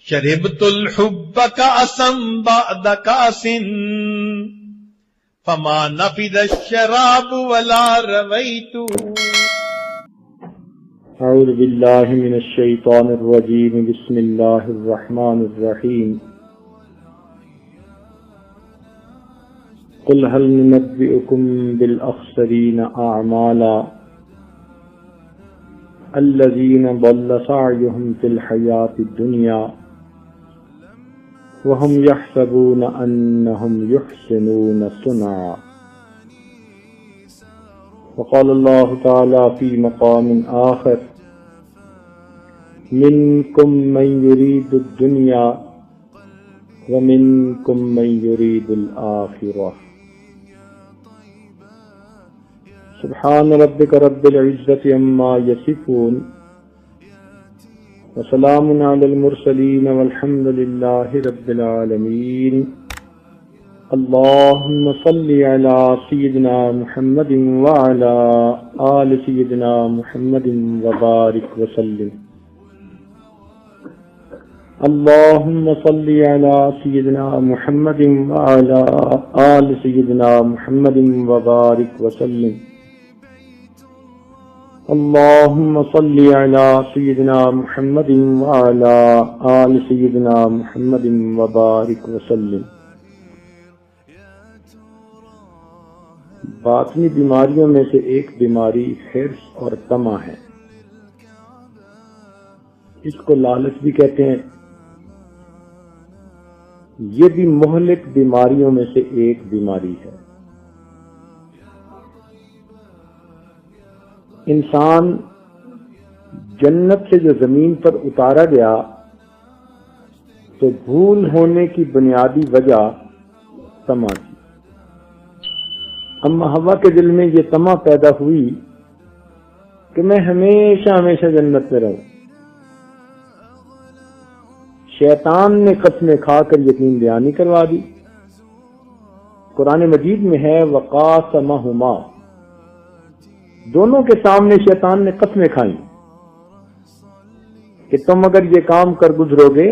شربت الحب كأسا بعد كأس فما نفد الشراب ولا رويت. اعوذ باللہ من الشیطان الرجیم. بسم اللہ الرحمن الرحیم. قل هل ننبئكم بالاخسرین اعمالا الذین ضل سعیهم فی الحیاة الدنیا وهم يحسبون انهم يحسنون صنعا. وقال الله تعالى في مقام آخر منكم من يريد الدنيا ومنكم من يريد الآخرة. سبحان ربك رب العزة عما يصفون وسلام على المرسلين والحمد لله رب العالمين. اللهم صل على سيدنا محمد وعلى آل سيدنا محمد وبارك وسلم. اللهم صل على سيدنا محمد وعلى آل سيدنا محمد وبارك وسلم. اللهم صل على سيدنا محمد وعلى آل سيدنا محمد وبارك وسلم. باطنی بیماریوں میں سے ایک بیماری حرص اور طمع ہے. اس کو لالچ بھی کہتے ہیں. یہ بھی مہلک بیماریوں میں سے ایک بیماری ہے. انسان جنت سے جو زمین پر اتارا گیا تو بھول ہونے کی بنیادی وجہ طمع تھی. اما حوا کے دل میں یہ طمع پیدا ہوئی کہ میں ہمیشہ ہمیشہ جنت میں رہوں. شیطان نے قسمیں کھا کر یقین دہانی کروا دی. قرآن مجید میں ہے وقاسمہما، دونوں کے سامنے شیطان نے قسمیں کھائیں کہ تم اگر یہ کام کر گزرو گے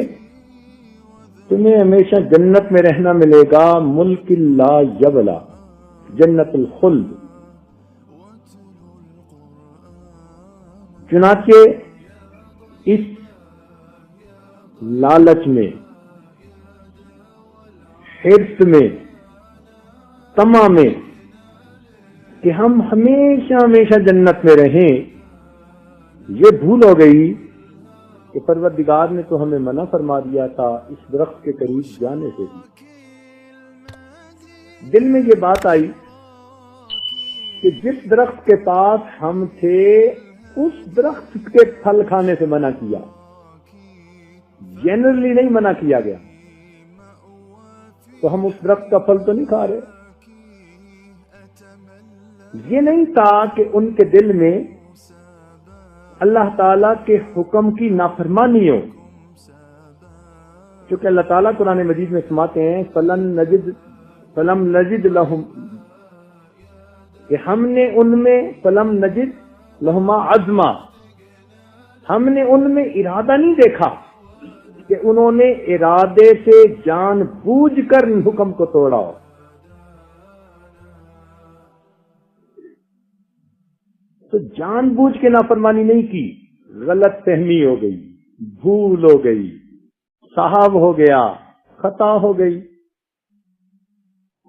تمہیں ہمیشہ جنت میں رہنا ملے گا، ملک لا یبلا، جنت الخلد. چنانچہ اس لالچ میں، حرص میں، طمع میں کہ ہم ہمیشہ ہمیشہ جنت میں رہیں، یہ بھول ہو گئی کہ پروردگار نے تو ہمیں منع فرما دیا تھا اس درخت کے قریب جانے سے بھی. دل میں یہ بات آئی کہ جس درخت کے پاس ہم تھے اس درخت کے پھل کھانے سے منع کیا، جنرلی نہیں منع کیا گیا، تو ہم اس درخت کا پھل تو نہیں کھا رہے. یہ نہیں تھا کہ ان کے دل میں اللہ تعالیٰ کے حکم کی نافرمانی ہو، کیونکہ اللہ تعالیٰ قرآن مجید میں فرماتے ہیں فلم نجد لہم، کہ ہم نے ان میں فلم نجد لہما عزما، ہم نے ان میں ارادہ نہیں دیکھا کہ انہوں نے ارادے سے جان بوجھ کر حکم کو توڑا ہو. تو جان بوجھ کے نافرمانی نہیں کی، غلط فہمی ہو گئی، بھول ہو گئی، صاحب ہو گیا، خطا ہو گئی.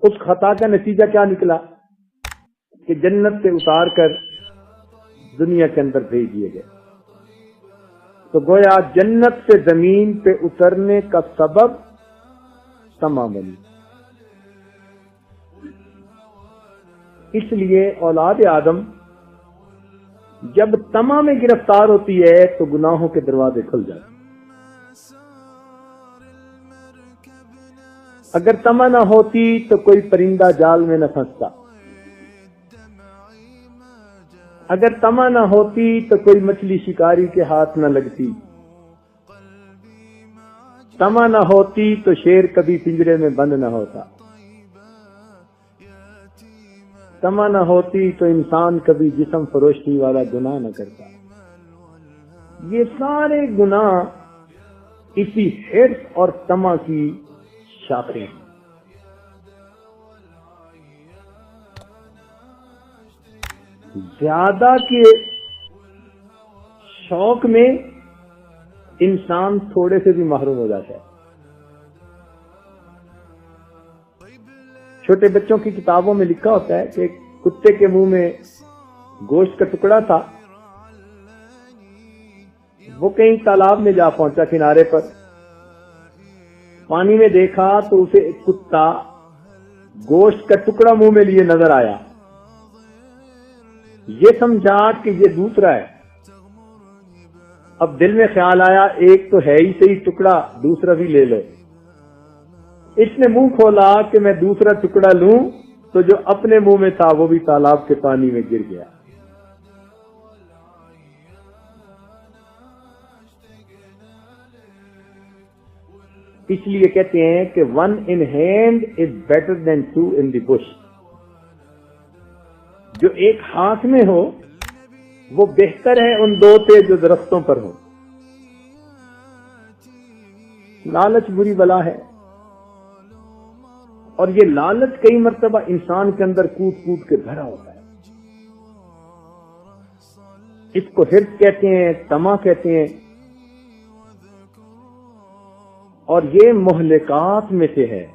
اس خطا کا نتیجہ کیا نکلا کہ جنت سے اتار کر دنیا کے اندر بھیج دیے گئے. تو گویا جنت سے زمین پہ اترنے کا سبب طمع بنی. اس لیے اولاد آدم جب طمع میں گرفتار ہوتی ہے تو گناہوں کے دروازے کھل جاتے. اگر طمع نہ ہوتی تو کوئی پرندہ جال میں نہ پھنستا، اگر طمع نہ ہوتی تو کوئی مچھلی شکاری کے ہاتھ نہ لگتی، طمع نہ ہوتی تو شیر کبھی پنجرے میں بند نہ ہوتا، طمع نہ ہوتی تو انسان کبھی جسم فروشی والا گناہ نہ کرتا. یہ سارے گناہ اسی حرص اور طمع کی شاخیں. زیادہ کے شوق میں انسان تھوڑے سے بھی محروم ہو جاتا ہے. چھوٹے بچوں کی کتابوں میں لکھا ہوتا ہے کہ کتے کے منہ میں گوشت کا ٹکڑا تھا. وہ کہیں تالاب میں جا پہنچا کنارے پر, پانی میں دیکھا تو اسے ایک کتا گوشت کا ٹکڑا منہ میں لیے نظر آیا. یہ سمجھا کہ یہ دوسرا ہے. اب دل میں خیال آیا ایک تو ہے ہی صحیح ٹکڑا, دوسرا بھی لے لو. اس نے منہ کھولا کہ میں دوسرا ٹکڑا لوں تو جو اپنے منہ میں تھا وہ بھی تالاب کے پانی میں گر گیا. اس لیے کہتے ہیں کہ one in hand is better than two in the bush. جو ایک ہاتھ میں ہو وہ بہتر ہے ان دو سے جو درختوں پر ہو. لالچ بری بلا ہے, اور یہ لالچ کئی مرتبہ انسان کے اندر کوٹ کوٹ کے بھرا ہوتا ہے. اس کو حرص کہتے ہیں, طمع کہتے ہیں, اور یہ مہلکات میں سے ہے.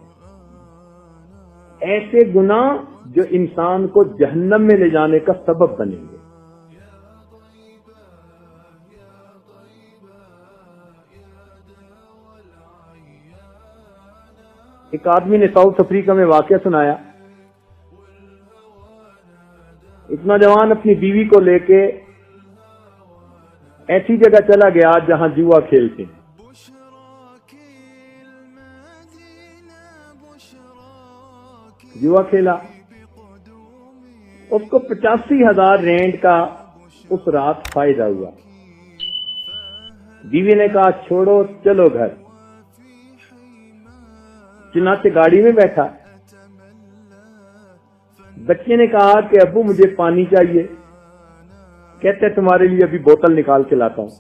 ایسے گناہ جو انسان کو جہنم میں لے جانے کا سبب بنیں گے. ایک آدمی نے ساؤتھ افریقہ میں واقعہ سنایا. ایک نوجوان اپنی بیوی کو لے کے ایسی جگہ چلا گیا جہاں جوا کھیلتے ہیں. جوا کھیلا, اس کو 85,000 رینڈ کا اس رات فائدہ ہوا. بیوی نے کہا چھوڑو چلو گھر. چنانچہ گاڑی میں بیٹھا. بچے نے کہا کہ ابو مجھے پانی چاہیے. کہتے تمہارے لیے ابھی بوتل نکال کے لاتا ہوں.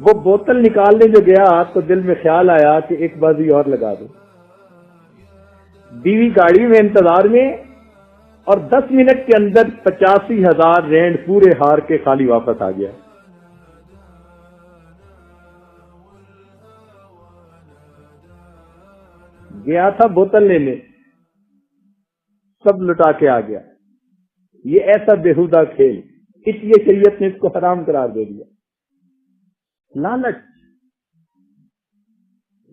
وہ بوتل نکالنے جو گیا تو دل میں خیال آیا کہ ایک بازی اور لگا دو. بیوی گاڑی میں انتظار میں, اور 10 منٹ کے اندر 85,000 رینڈ پورے ہار کے خالی واپس آ گیا. گیا تھا بوتل لینے, سب لٹا کے آ گیا. یہ ایسا بےہودہ کھیل, اس لیے شریعت نے اس کو حرام قرار دے دیا. لالچ,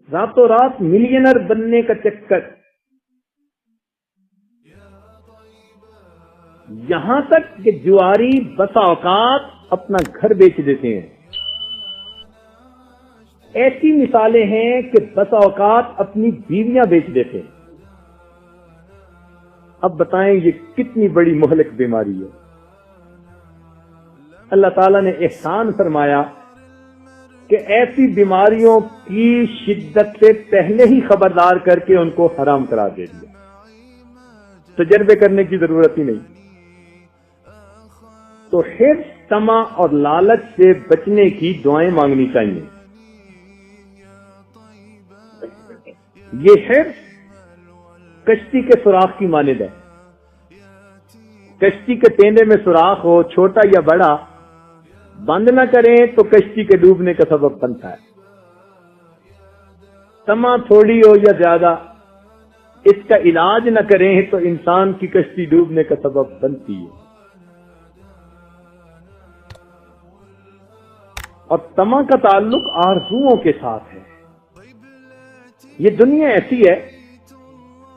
راتوں رات ملینر بننے کا چکر, یہاں تک کہ جواری بسا اوقات اپنا گھر بیچ دیتے ہیں. ایسی مثالیں ہیں کہ بسا اوقات اپنی بیویاں بیچ دیتے ہیں. اب بتائیں یہ کتنی بڑی مہلک بیماری ہے. اللہ تعالیٰ نے احسان فرمایا کہ ایسی بیماریوں کی شدت سے پہلے ہی خبردار کر کے ان کو حرام قرار دے دیا. تجربے کرنے کی ضرورت ہی نہیں. تو حرص, طمع اور لالچ سے بچنے کی دعائیں مانگنی چاہیے. یہ حرص کشتی کے سوراخ کی مانند ہے. کشتی کے پینڈے میں سوراخ ہو, چھوٹا یا بڑا, بند نہ کریں تو کشتی کے ڈوبنے کا سبب بنتا ہے. طمع تھوڑی ہو یا زیادہ, اس کا علاج نہ کریں تو انسان کی کشتی ڈوبنے کا سبب بنتی ہے. اور طمع کا تعلق آرزوؤں کے ساتھ ہے. یہ دنیا ایسی ہے,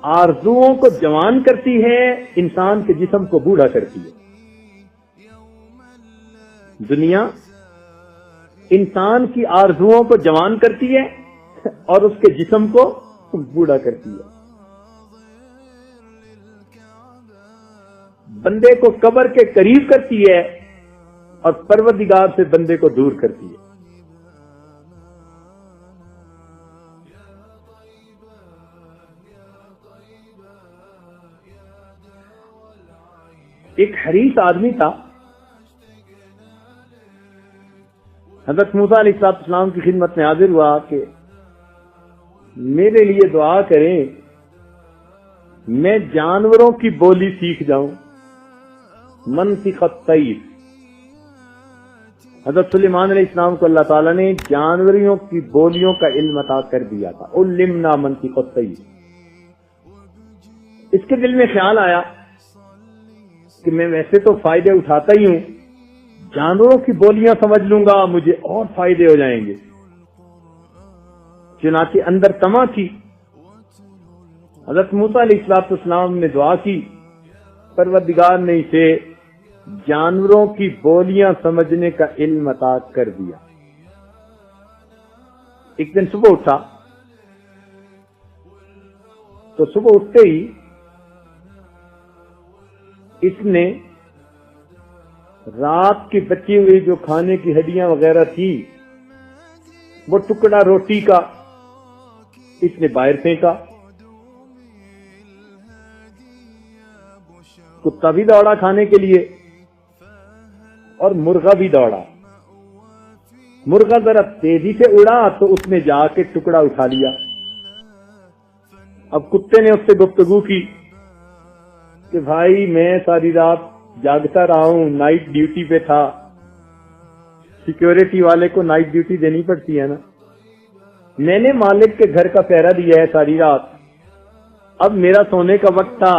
آرزوؤں کو جوان کرتی ہے, انسان کے جسم کو بوڑھا کرتی ہے. دنیا انسان کی آرزوؤں کو جوان کرتی ہے اور اس کے جسم کو بوڑھا کرتی ہے. بندے کو قبر کے قریب کرتی ہے اور پروردگار سے بندے کو دور کرتی ہے. ایک حریص آدمی تھا, حضرت موسیٰ علیہ السلام کی خدمت میں حاضر ہوا کہ میرے لیے دعا کریں، میں جانوروں کی بولی سیکھ جاؤں، منطق الطیر۔ حضرت سلیمان علیہ السلام کو اللہ تعالیٰ نے جانوریوں کی بولیوں کا علم عطا کر دیا تھا، علمنا منطق الطیر۔ اس کے دل میں خیال آیا کہ میں ویسے تو فائدے اٹھاتا ہی ہوں، جانوروں کی بولیاں سمجھ لوں گا مجھے اور فائدے ہو جائیں گے۔ چنانچہ اندر طمع تھی، حضرت موسیٰ علیہ السلام نے دعا کی، پروردگار نے اسے جانوروں کی بولیاں سمجھنے کا علم عطا کر دیا۔ ایک دن صبح اٹھا تو صبح اٹھتے ہی اس نے رات کی بچی ہوئی جو کھانے کی ہڈیاں وغیرہ تھی، وہ ٹکڑا روٹی کا اس نے باہر پھینکا۔ کتا بھی دوڑا کھانے کے لیے اور مرغا بھی دوڑا۔ مرغا ذرا تیزی سے اڑا تو اس نے جا کے ٹکڑا اٹھا لیا۔ اب کتے نے اس سے گفتگو کی کہ بھائی میں ساری رات جاگتا رہا ہوں، نائٹ ڈیوٹی پہ تھا، سیکیورٹی والے کو نائٹ ڈیوٹی دینی پڑتی ہے نا، میں نے مالک کے گھر کا پہرا دیا ہے ساری رات، اب میرا سونے کا وقت تھا،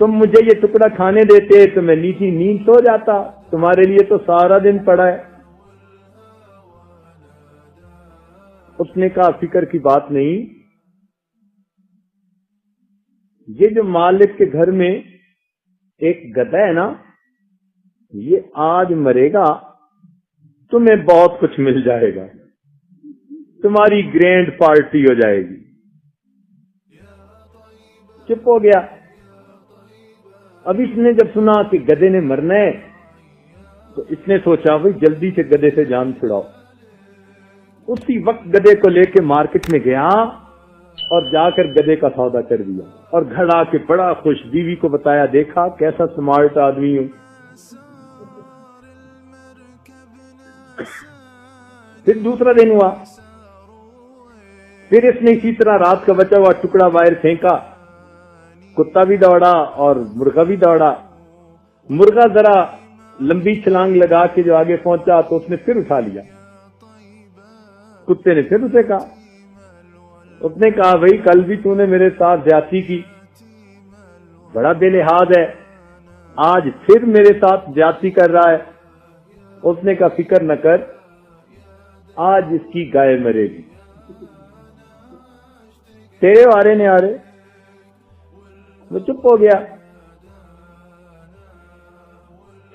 تم مجھے یہ ٹکڑا کھانے دیتے تو میں نیچی نیند سو جاتا، تمہارے لیے تو سارا دن پڑا ہے۔ اس نے کہا فکر کی بات نہیں، یہ جو مالک کے گھر میں ایک گدھا ہے نا، یہ آج مرے گا تمہیں بہت کچھ مل جائے گا، تمہاری گرینڈ پارٹی ہو جائے گی۔ چپ ہو گیا۔ اب اس نے جب سنا کہ گدھے نے مرنا ہے تو اس نے سوچا بھائی جلدی سے گدھے سے جان چھڑاؤ۔ اسی وقت گدھے کو لے کے مارکیٹ میں گیا اور جا کر گدھے کا سودا کر دیا، اور گھر آ کے بڑا خوش بیوی کو بتایا، دیکھا کیسا سمارٹ آدمی ہوں۔ پھر دوسرا دن ہوا، پھر اس نے اسی طرح رات کا بچا ہوا ٹکڑا باہر پھینکا، کتا بھی دوڑا اور مرغا بھی دوڑا۔ مرغا ذرا لمبی چھلانگ لگا کے جو آگے پہنچا تو اس نے پھر اٹھا لیا۔ کتے نے پھر اسے کہا، اس نے کہا بھائی کل بھی تو نے میرے ساتھ زیادتی کی، بڑا بے لحاظ ہے، آج پھر میرے ساتھ زیادتی کر رہا ہے۔ اس نے کہا فکر نہ کر، آج اس کی گائے مرے گی، تیرے وارے نے آرے۔ وہ چپ ہو گیا۔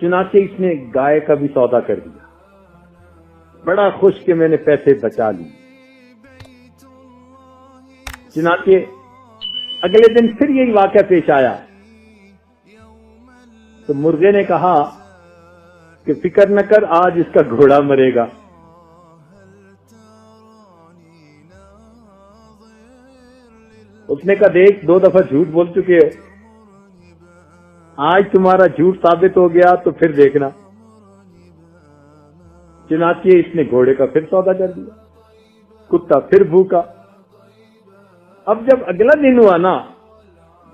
چنانچہ اس نے گائے کا بھی سودا کر دیا، بڑا خوش کہ میں نے پیسے بچا لی۔ چنانچہ اگلے دن پھر یہی واقعہ پیش آیا تو مرغے نے کہا کہ فکر نہ کر، آج اس کا گھوڑا مرے گا۔ اس نے کہا دیکھ 2 دفعہ جھوٹ بول چکے ہو، آج تمہارا جھوٹ ثابت ہو گیا تو پھر دیکھنا۔ چنانچہ اس نے گھوڑے کا پھر سودا کر دیا، کتا پھر بھوکا۔ اب جب اگلا دن ہوا نا،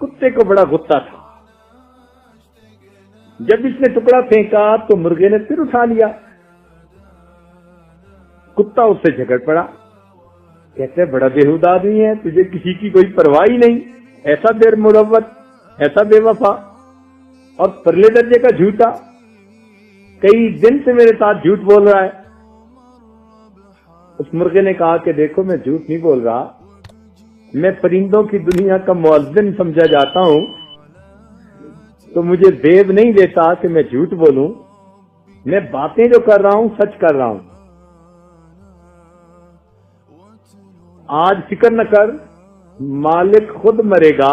کتے کو بڑا غصہ تھا، جب اس نے ٹکڑا پھینکا تو مرغے نے پھر اٹھا لیا۔ کتا اس سے جھگڑ پڑا، کہتے بڑا بےہودہ آدمی ہے، تجھے کسی کی کوئی پرواہ ہی نہیں، ایسا بے مروت، ایسا بے وفا اور پرلے درجے کا جھوٹا، کئی دن سے میرے ساتھ جھوٹ بول رہا ہے۔ اس مرغے نے کہا کہ دیکھو میں جھوٹ نہیں بول رہا، میں پرندوں کی دنیا کا مؤذن سمجھا جاتا ہوں، تو مجھے زیب نہیں دیتا کہ میں جھوٹ بولوں، میں باتیں جو کر رہا ہوں سچ کر رہا ہوں۔ آج فکر نہ کر، مالک خود مرے گا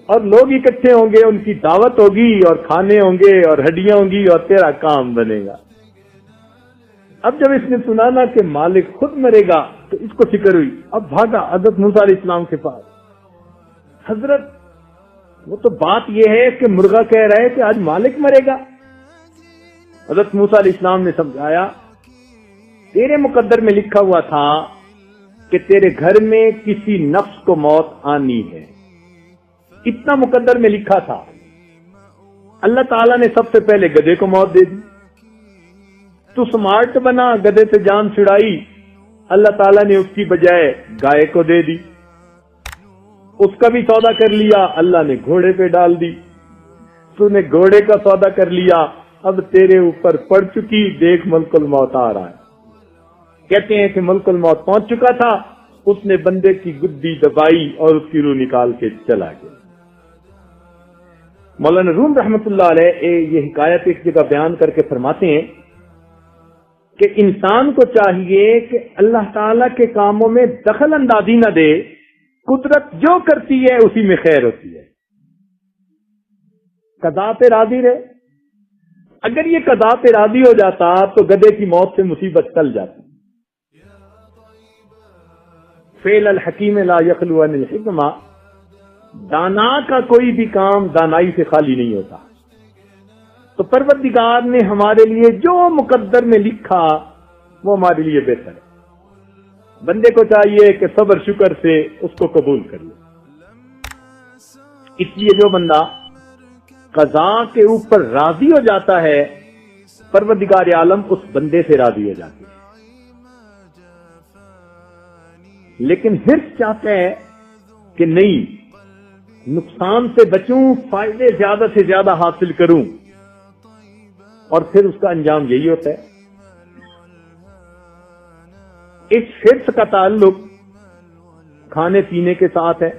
اور لوگ اکٹھے ہوں گے، ان کی دعوت ہوگی اور کھانے ہوں گے اور ہڈیاں ہوں گی اور تیرا کام بنے گا۔ اب جب اس نے سنا نا کہ مالک خود مرے گا تو اس کو فکر ہوئی، اب بھاگا حضرت موسیٰ علیہ السلام کے پاس۔ حضرت وہ تو بات یہ ہے کہ مرغا کہہ رہا ہے کہ آج مالک مرے گا، حضرت موسیٰ علیہ السلام نے سمجھایا تیرے مقدر میں لکھا ہوا تھا کہ تیرے گھر میں کسی نفس کو موت آنی ہے، اتنا مقدر میں لکھا تھا۔ اللہ تعالیٰ نے سب سے پہلے گدھے کو موت دے دی، تو سمارٹ بنا، گدھے سے جان چھڑائی، اللہ تعالیٰ نے اس کی بجائے گائے کو دے دی، اس کا بھی سودا کر لیا، اللہ نے گھوڑے پہ ڈال دی، تو نے گھوڑے کا سودا کر لیا، اب تیرے اوپر پڑ چکی، دیکھ ملک الموت آ رہا ہے۔ کہتے ہیں کہ ملک الموت پہنچ چکا تھا، اس نے بندے کی گدی دبائی اور اس کی روح نکال کے چلا گیا۔ مولانا روم رحمت اللہ علیہ یہ حکایت ایک جگہ بیان کر کے فرماتے ہیں کہ انسان کو چاہیے کہ اللہ تعالی کے کاموں میں دخل اندازی نہ دے، قدرت جو کرتی ہے اسی میں خیر ہوتی ہے، قضا پہ راضی رہے۔ اگر یہ قضا پہ راضی ہو جاتا تو گدھے کی موت سے مصیبت ٹل جاتی۔ فعل الحکیم لا یخلو عن الحکمہ، دانا کا کوئی بھی کام دانائی سے خالی نہیں ہوتا۔ تو پروردگار نے ہمارے لیے جو مقدر میں لکھا وہ ہمارے لیے بہتر ہے، بندے کو چاہیے کہ صبر شکر سے اس کو قبول کر لے۔ اس لیے جو بندہ قضا کے اوپر راضی ہو جاتا ہے، پروردگار عالم اس بندے سے راضی ہو جاتی ہے۔ لیکن حرص چاہتا ہے کہ نہیں، نقصان سے بچوں، فائدے زیادہ سے زیادہ حاصل کروں، اور پھر اس کا انجام یہی ہوتا ہے۔ اس حرص کا تعلق کھانے پینے کے ساتھ ہے۔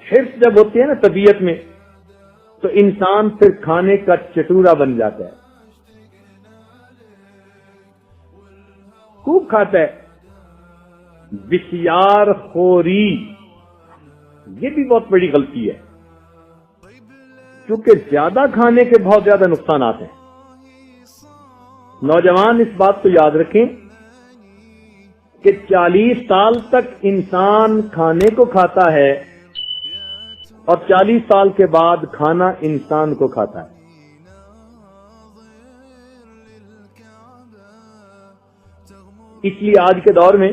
حرص جب ہوتی ہے نا طبیعت میں، تو انسان پھر کھانے کا چٹورا بن جاتا ہے، خوب کھاتا ہے۔ بسیار خوری یہ بھی بہت بڑی غلطی ہے، کیونکہ زیادہ کھانے کے بہت زیادہ نقصانات ہیں۔ نوجوان اس بات کو یاد رکھیں کہ 40 سال تک انسان کھانے کو کھاتا ہے اور 40 سال کے بعد کھانا انسان کو کھاتا ہے۔ اس لیے آج کے دور میں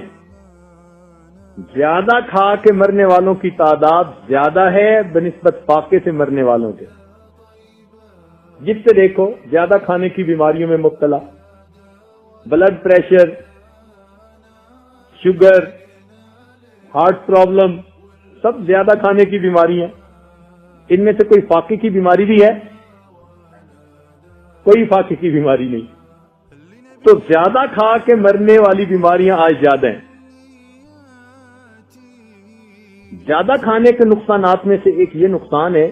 زیادہ کھا کے مرنے والوں کی تعداد زیادہ ہے بنسبت فاقے سے مرنے والوں کے۔ جس سے دیکھو زیادہ کھانے کی بیماریوں میں مبتلا، blood pressure, sugar, heart problem, سب زیادہ کھانے کی بیماری ہیں۔ ان میں سے کوئی فاقے کی بیماری بھی ہے؟ کوئی فاقے کی بیماری نہیں۔ تو زیادہ کھا کے مرنے والی بیماریاں آج زیادہ ہیں۔ زیادہ کھانے کے نقصانات میں سے ایک یہ نقصان ہے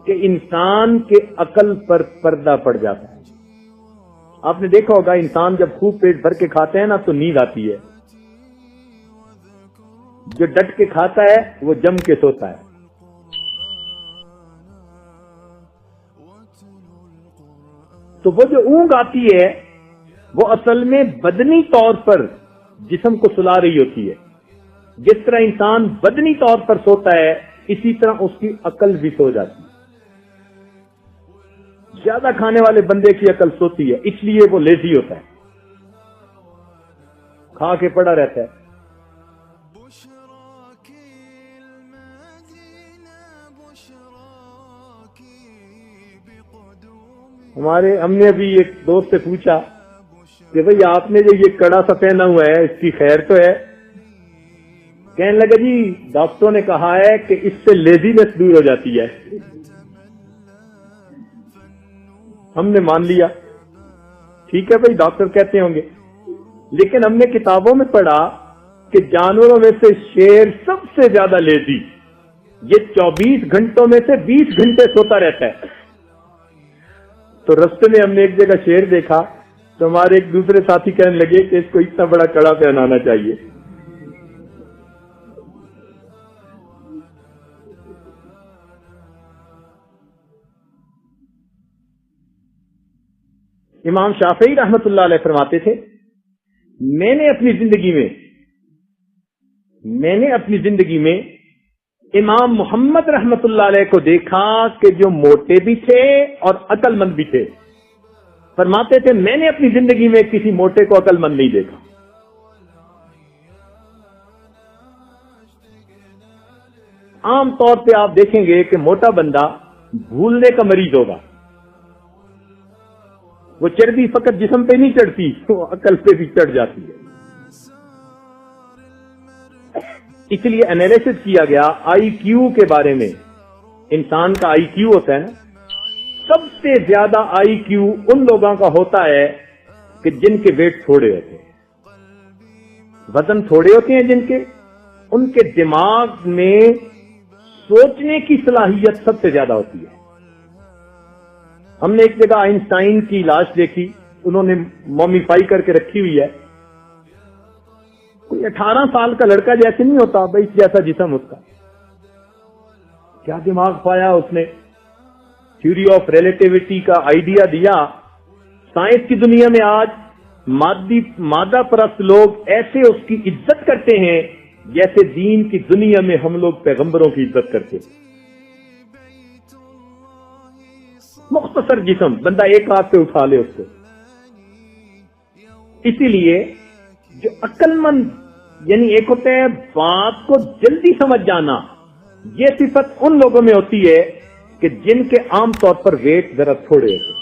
کہ انسان کے عقل پر پردہ پڑ جاتا ہے۔ آپ نے دیکھا ہوگا انسان جب خوب پیٹ بھر کے کھاتے ہیں نا تو نیند آتی ہے، جو ڈٹ کے کھاتا ہے وہ جم کے سوتا ہے۔ تو وہ جو اونگ آتی ہے وہ اصل میں بدنی طور پر جسم کو سلا رہی ہوتی ہے۔ جس طرح انسان بدنی طور پر سوتا ہے اسی طرح اس کی عقل بھی سو جاتی ہے۔ زیادہ کھانے والے بندے کی عقل سوتی ہے، اس لیے وہ لیزی ہوتا ہے، کھا کے پڑا رہتا ہے۔ ہم نے ابھی ایک دوست سے پوچھا کہ بھئی آپ نے جو یہ کڑا سا پہنا ہوا ہے اس کی خیر تو ہے؟ کہنے لگا جی ڈاکٹروں نے کہا ہے کہ اس سے لیزینس دور ہو جاتی ہے۔ ہم نے مان لیا، ٹھیک ہے بھئی ڈاکٹر کہتے ہوں گے، لیکن ہم نے کتابوں میں پڑھا کہ جانوروں میں سے شیر سب سے زیادہ لیزی، یہ 24 گھنٹوں میں سے 20 گھنٹے سوتا رہتا ہے۔ تو رستے میں ہم نے ایک جگہ شیر دیکھا تو ہمارے ایک دوسرے ساتھی کہنے لگے کہ اس کو اتنا بڑا کڑا پہنانا چاہیے۔ امام شافعی رحمت اللہ علیہ فرماتے تھے میں نے اپنی زندگی میں امام محمد رحمت اللہ علیہ کو دیکھا کہ جو موٹے بھی تھے اور عقل مند بھی تھے. فرماتے تھے میں نے اپنی زندگی میں کسی موٹے کو عقل مند نہیں دیکھا. عام طور پہ آپ دیکھیں گے کہ موٹا بندہ بھولنے کا مریض ہوگا. وہ چربی فقط جسم پہ نہیں چڑھتی، وہ عقل پہ بھی چڑھ جاتی ہے. اس لیے انالیسس کیا گیا آئی کیو کے بارے میں. انسان کا آئی کیو ہوتا ہے نا، سب سے زیادہ آئی کیو ان لوگوں کا ہوتا ہے کہ جن کے ویٹ تھوڑے ہوتے ہیں، وزن تھوڑے ہوتے ہیں جن کے، ان کے دماغ میں سوچنے کی صلاحیت سب سے زیادہ ہوتی ہے. ہم نے ایک جگہ آئنسٹائن کی لاش دیکھی، انہوں نے مومیفائی کر کے رکھی ہوئی ہے. کوئی 18 سال کا لڑکا جیسے نہیں ہوتا بھائی، جیسا جسم اس کا. کیا دماغ پایا اس نے، تھیوری آف ریلیٹیوٹی کا آئیڈیا دیا. سائنس کی دنیا میں آج مادہ پرست لوگ ایسے اس کی عزت کرتے ہیں جیسے دین کی دنیا میں ہم لوگ پیغمبروں کی عزت کرتے ہیں. مختصر جسم، بندہ ایک ہاتھ سے اٹھا لے اس کو. اسی لیے جو عقل مند، یعنی ایک ہوتا ہے بات کو جلدی سمجھ جانا، یہ صفت ان لوگوں میں ہوتی ہے کہ جن کے عام طور پر ویٹ ذرا تھوڑے ہوتے ہیں.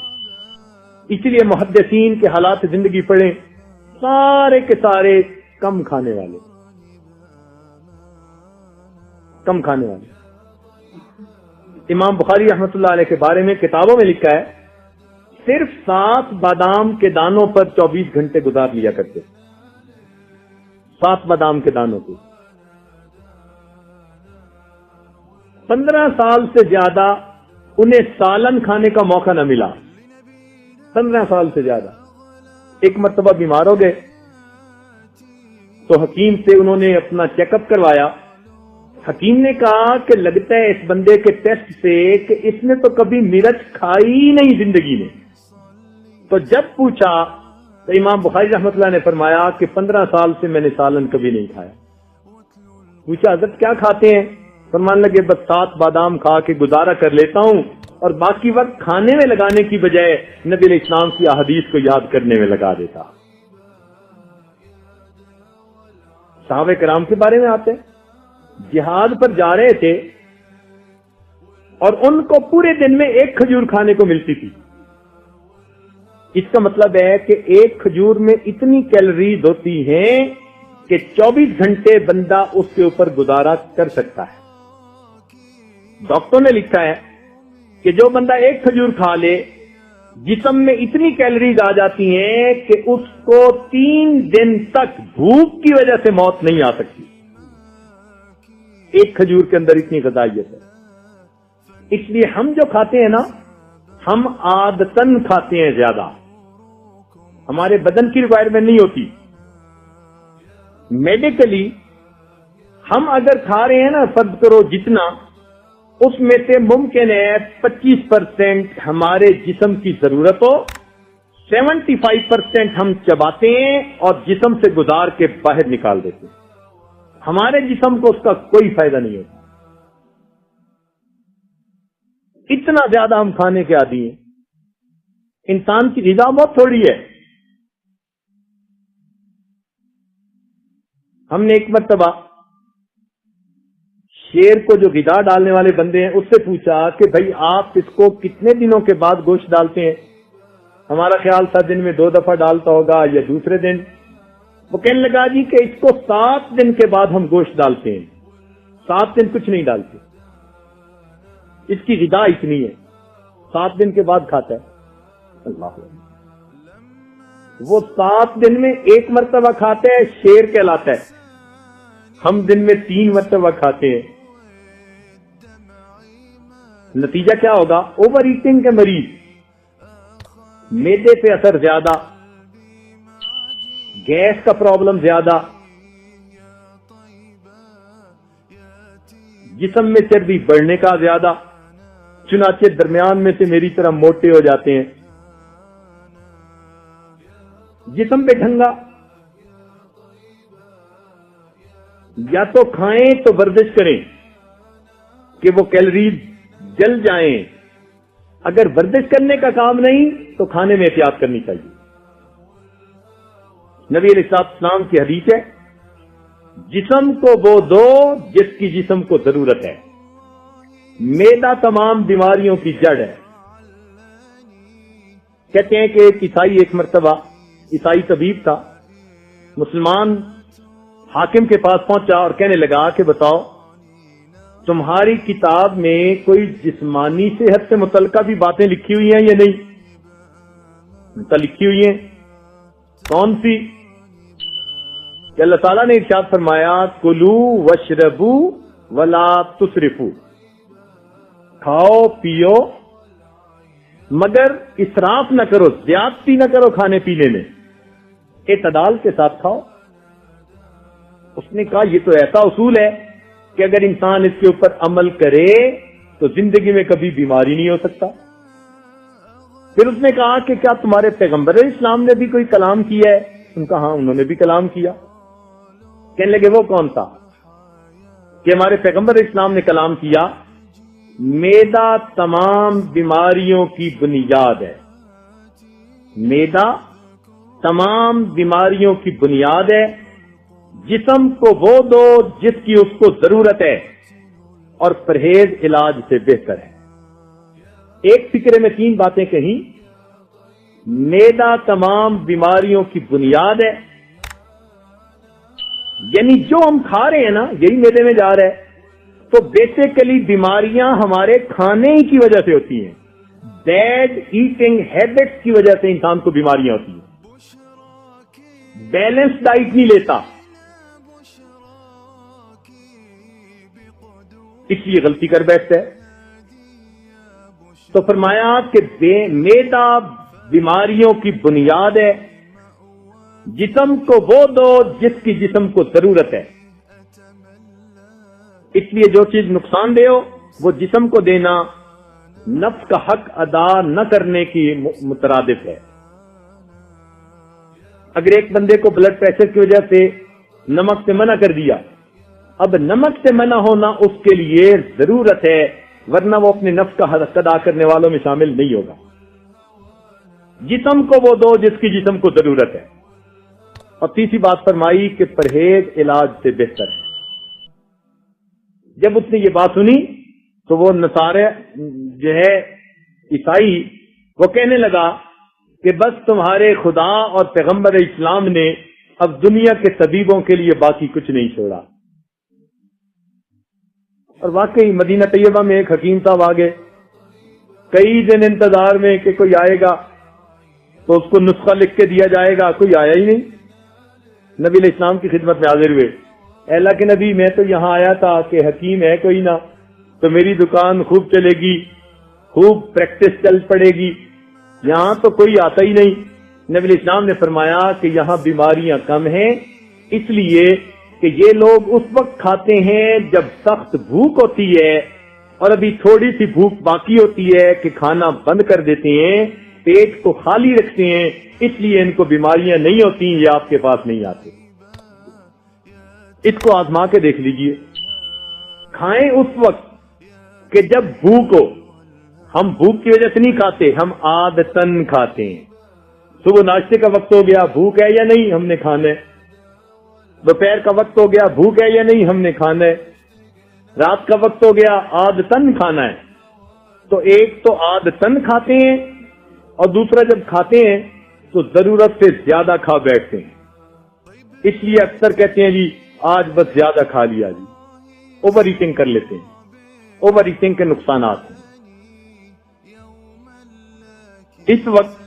اسی لیے محدثین کے حالات زندگی پڑھیں، سارے کے سارے کم کھانے والے، کم کھانے والے. امام بخاری رحمۃ اللہ علیہ کے بارے میں کتابوں میں لکھا ہے صرف 7 بادام کے دانوں پر 24 گھنٹے گزار لیا کرتے. 7 بادام کے دانوں کو 15 سال سے زیادہ انہیں سالن کھانے کا موقع نہ ملا. 15 سال سے زیادہ. ایک مرتبہ بیمار ہو گئے تو حکیم سے انہوں نے اپنا چیک اپ کروایا. حکیم نے کہا کہ لگتا ہے اس بندے کے ٹیسٹ سے کہ اس نے تو کبھی مرچ کھائی نہیں زندگی میں. تو جب پوچھا تو امام بخاری رحمۃ اللہ نے فرمایا کہ 15 سال سے میں نے سالن کبھی نہیں کھایا. پوچھا حضرت کیا کھاتے ہیں؟ فرمانے لگے بس 7 بادام کھا کے گزارا کر لیتا ہوں اور باقی وقت کھانے میں لگانے کی بجائے نبی علیہ السلام کی احادیث کو یاد کرنے میں لگا دیتا. صحابہ کرام کے بارے میں آتے ہیں، جہاد پر جا رہے تھے اور ان کو پورے دن میں 1 کھجور کھانے کو ملتی تھی. اس کا مطلب ہے کہ 1 کھجور میں اتنی کیلوریز ہوتی ہیں کہ 24 گھنٹے بندہ اس کے اوپر گزارا کر سکتا ہے. ڈاکٹر نے لکھا ہے کہ جو بندہ 1 کھجور کھا لے جسم میں اتنی کیلوریز آ جاتی ہیں کہ اس کو 3 دن تک بھوک کی وجہ سے موت نہیں آ سکتی. 1 کھجور کے اندر اتنی غذائیت ہے. اس لیے ہم جو کھاتے ہیں نا، ہم عادتاً کھاتے ہیں زیادہ، ہمارے بدن کی ریکوائرمنٹ نہیں ہوتی. میڈیکلی ہم اگر کھا رہے ہیں نا، فرض کرو جتنا، اس میں سے ممکن ہے 25% ہمارے جسم کی ضرورت ہو، 75% ہم چباتے ہیں اور جسم سے گزار کے باہر نکال دیتے ہیں. ہمارے جسم کو اس کا کوئی فائدہ نہیں ہوتا. اتنا زیادہ ہم کھانے کے عادی ہیں. انسان کی غذا بہت تھوڑی ہے. ہم نے ایک مرتبہ شیر کو جو غذا ڈالنے والے بندے ہیں اس سے پوچھا کہ بھائی آپ اس کو کتنے دنوں کے بعد گوشت ڈالتے ہیں؟ ہمارا خیال تھا دن میں 2 دفعہ ڈالتا ہوگا یا دوسرے دن. وہ کہنے لگا جی کہ اس کو 7 دن کے بعد ہم گوشت ڈالتے ہیں. 7 دن کچھ نہیں ڈالتے. اس کی غذا اتنی ہے، 7 دن کے بعد کھاتا ہے. اللہ، وہ 7 دن میں 1 مرتبہ کھاتا ہے، شیر کہلاتا ہے. ہم دن میں 3 مرتبہ کھاتے ہیں. نتیجہ کیا ہوگا؟ اوور ایٹنگ کے مریض، معدے پہ اثر زیادہ، گیس کا پرابلم زیادہ، جسم میں چربی بڑھنے کا زیادہ، چنانچہ درمیان میں سے میری طرح موٹے ہو جاتے ہیں. جسم پہ ڈھنگا، یا تو کھائیں تو ورزش کریں، کہ وہ کیلریز جل جائیں. اگر ورزش کرنے کا کام نہیں تو کھانے میں احتیاط کرنی چاہیے. نبی علیہ السلام کی حدیث ہے جسم کو وہ دو جس کی جسم کو ضرورت ہے. معدہ تمام بیماریوں کی جڑ ہے. کہتے ہیں کہ ایک عیسائی ایک مرتبہ عیسائی طبیب تھا, مسلمان حاکم کے پاس پہنچا اور کہنے لگا کہ بتاؤ تمہاری کتاب میں کوئی جسمانی صحت سے متعلقہ بھی باتیں لکھی ہوئی ہیں یا نہیں؟ تو لکھی ہوئی ہیں. کون سی؟ کہ اللہ تعالیٰ نے ارشاد فرمایا کلو وشربو ولا تسرفو, کھاؤ پیو مگر اسراف نہ کرو, زیادتی نہ کرو کھانے پینے میں, اعتدال کے ساتھ کھاؤ. اس نے کہا یہ تو ایسا اصول ہے کہ اگر انسان اس کے اوپر عمل کرے تو زندگی میں کبھی بیماری نہیں ہو سکتا. پھر اس نے کہا کہ کیا تمہارے پیغمبر اسلام نے بھی کوئی کلام کیا ہے؟ ان کا ہاں انہوں نے بھی کلام کیا. کہنے لگے وہ کون تھا؟ کہ ہمارے پیغمبر اسلام نے کلام کیا معدہ تمام بیماریوں کی بنیاد ہے. معدہ تمام بیماریوں کی بنیاد ہے. جسم کو وہ دو جس کی اس کو ضرورت ہے اور پرہیز علاج سے بہتر ہے. ایک فکرے میں 3 باتیں کہیں. معدہ تمام بیماریوں کی بنیاد ہے, یعنی جو ہم کھا رہے ہیں نا یہی معدے میں جا رہا ہے. تو بیسیکلی بیماریاں ہمارے کھانے ہی کی وجہ سے ہوتی ہیں. بیڈ ایٹنگ ہیبٹس کی وجہ سے انسان کو بیماریاں ہوتی ہیں. بیلنس ڈائٹ نہیں لیتا, اس لیے غلطی کر بیٹھتا ہے. تو فرمایا کہ معدہ بیماریوں کی بنیاد ہے. جسم کو وہ دو جس کی جسم کو ضرورت ہے. اس لیے جو چیز نقصان دہ ہو وہ جسم کو دینا نفس کا حق ادا نہ کرنے کی مترادف ہے. اگر ایک بندے کو بلڈ پریشر کی وجہ سے نمک سے منع کر دیا, اب نمک سے منع ہونا اس کے لیے ضرورت ہے, ورنہ وہ اپنے نفس کا حق ادا کرنے والوں میں شامل نہیں ہوگا. جسم کو وہ دو جس کی جسم کو ضرورت ہے. اور تیسری بات فرمائی کہ پرہیز علاج سے بہتر ہے. جب اس نے یہ بات سنی تو وہ نصارہ جو ہے عیسائی وہ کہنے لگا کہ بس تمہارے خدا اور پیغمبر اسلام نے اب دنیا کے طبیبوں کے لیے باقی کچھ نہیں چھوڑا. اور واقعی مدینہ طیبہ میں ایک حکیم صاحب آگے, کئی دن انتظار میں کہ کوئی آئے گا تو اس کو نسخہ لکھ کے دیا جائے گا, کوئی آیا ہی نہیں. نبی علیہ السلام کی خدمت میں حاضر ہوئے, اے اللہ کے نبی میں تو یہاں آیا تھا کہ حکیم ہے کوئی نہ, تو میری دکان خوب چلے گی, خوب پریکٹس چل پڑے گی, یہاں تو کوئی آتا ہی نہیں. نبی علیہ السلام نے فرمایا کہ یہاں بیماریاں کم ہیں, اس لیے کہ یہ لوگ اس وقت کھاتے ہیں جب سخت بھوک ہوتی ہے اور ابھی تھوڑی سی بھوک باقی ہوتی ہے کہ کھانا بند کر دیتے ہیں, پیٹ کو خالی رکھتے ہیں, اس لیے ان کو بیماریاں نہیں ہوتی, یہ آپ کے پاس نہیں آتے. اس کو آزما کے دیکھ لیجئے. کھائیں اس وقت کہ جب بھوک ہو. ہم بھوک کی وجہ سے نہیں کھاتے, ہم عادتاً کھاتے ہیں. صبح ناشتے کا وقت ہو گیا, بھوک ہے یا نہیں, ہم نے کھانا ہے. دوپہر کا وقت ہو گیا, بھوک ہے یا نہیں, ہم نے کھانا ہے. رات کا وقت ہو گیا, عادتاً کھانا ہے. تو ایک تو عادتاً کھاتے ہیں اور دوسرا جب کھاتے ہیں تو ضرورت سے زیادہ کھا بیٹھتے ہیں. اس لیے اکثر کہتے ہیں جی آج بس زیادہ کھا لیا جی, اوور ایٹنگ کر لیتے ہیں. اوور ایٹنگ کے نقصانات ہیں. اس وقت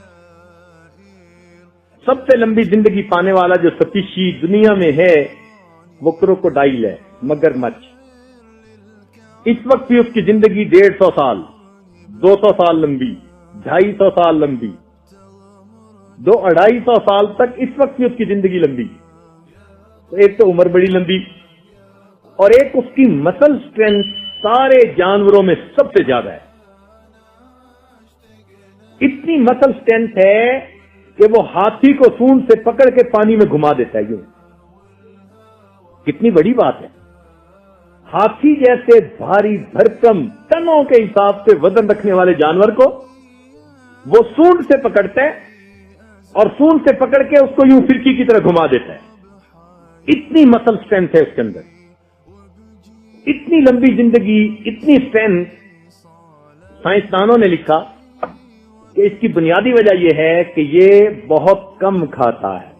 سب سے لمبی زندگی پانے والا جو سپیشی دنیا میں ہے وہ کروکوڈائل ہے, مگرمچھ. اس وقت بھی اس کی زندگی 150 سال, 200 سال لمبی, 250 سال لمبی, 250 سال تک اس وقت بھی اس کی زندگی لمبی. تو ایک تو عمر بڑی لمبی اور ایک اس کی مسل اسٹرینتھ سارے جانوروں میں سب سے زیادہ ہے. اتنی مسل اسٹرینتھ ہے کہ وہ ہاتھی کو سونڈ سے پکڑ کے پانی میں گھما دیتا ہے. یوں کتنی بڑی بات ہے. ہاتھی جیسے بھاری بھرکم ٹنوں کے حساب سے وزن رکھنے والے جانور کو وہ سونڈ سے پکڑتا ہے اور سونڈ سے پکڑ کے اس کو یوں فرقی کی طرح گھما دیتا ہے. اتنی مسل اسٹرینتھ ہے اس کے اندر, اتنی لمبی زندگی, اتنی اسٹرینتھ. سائنسدانوں نے لکھا کہ اس کی بنیادی وجہ یہ ہے کہ یہ بہت کم کھاتا ہے.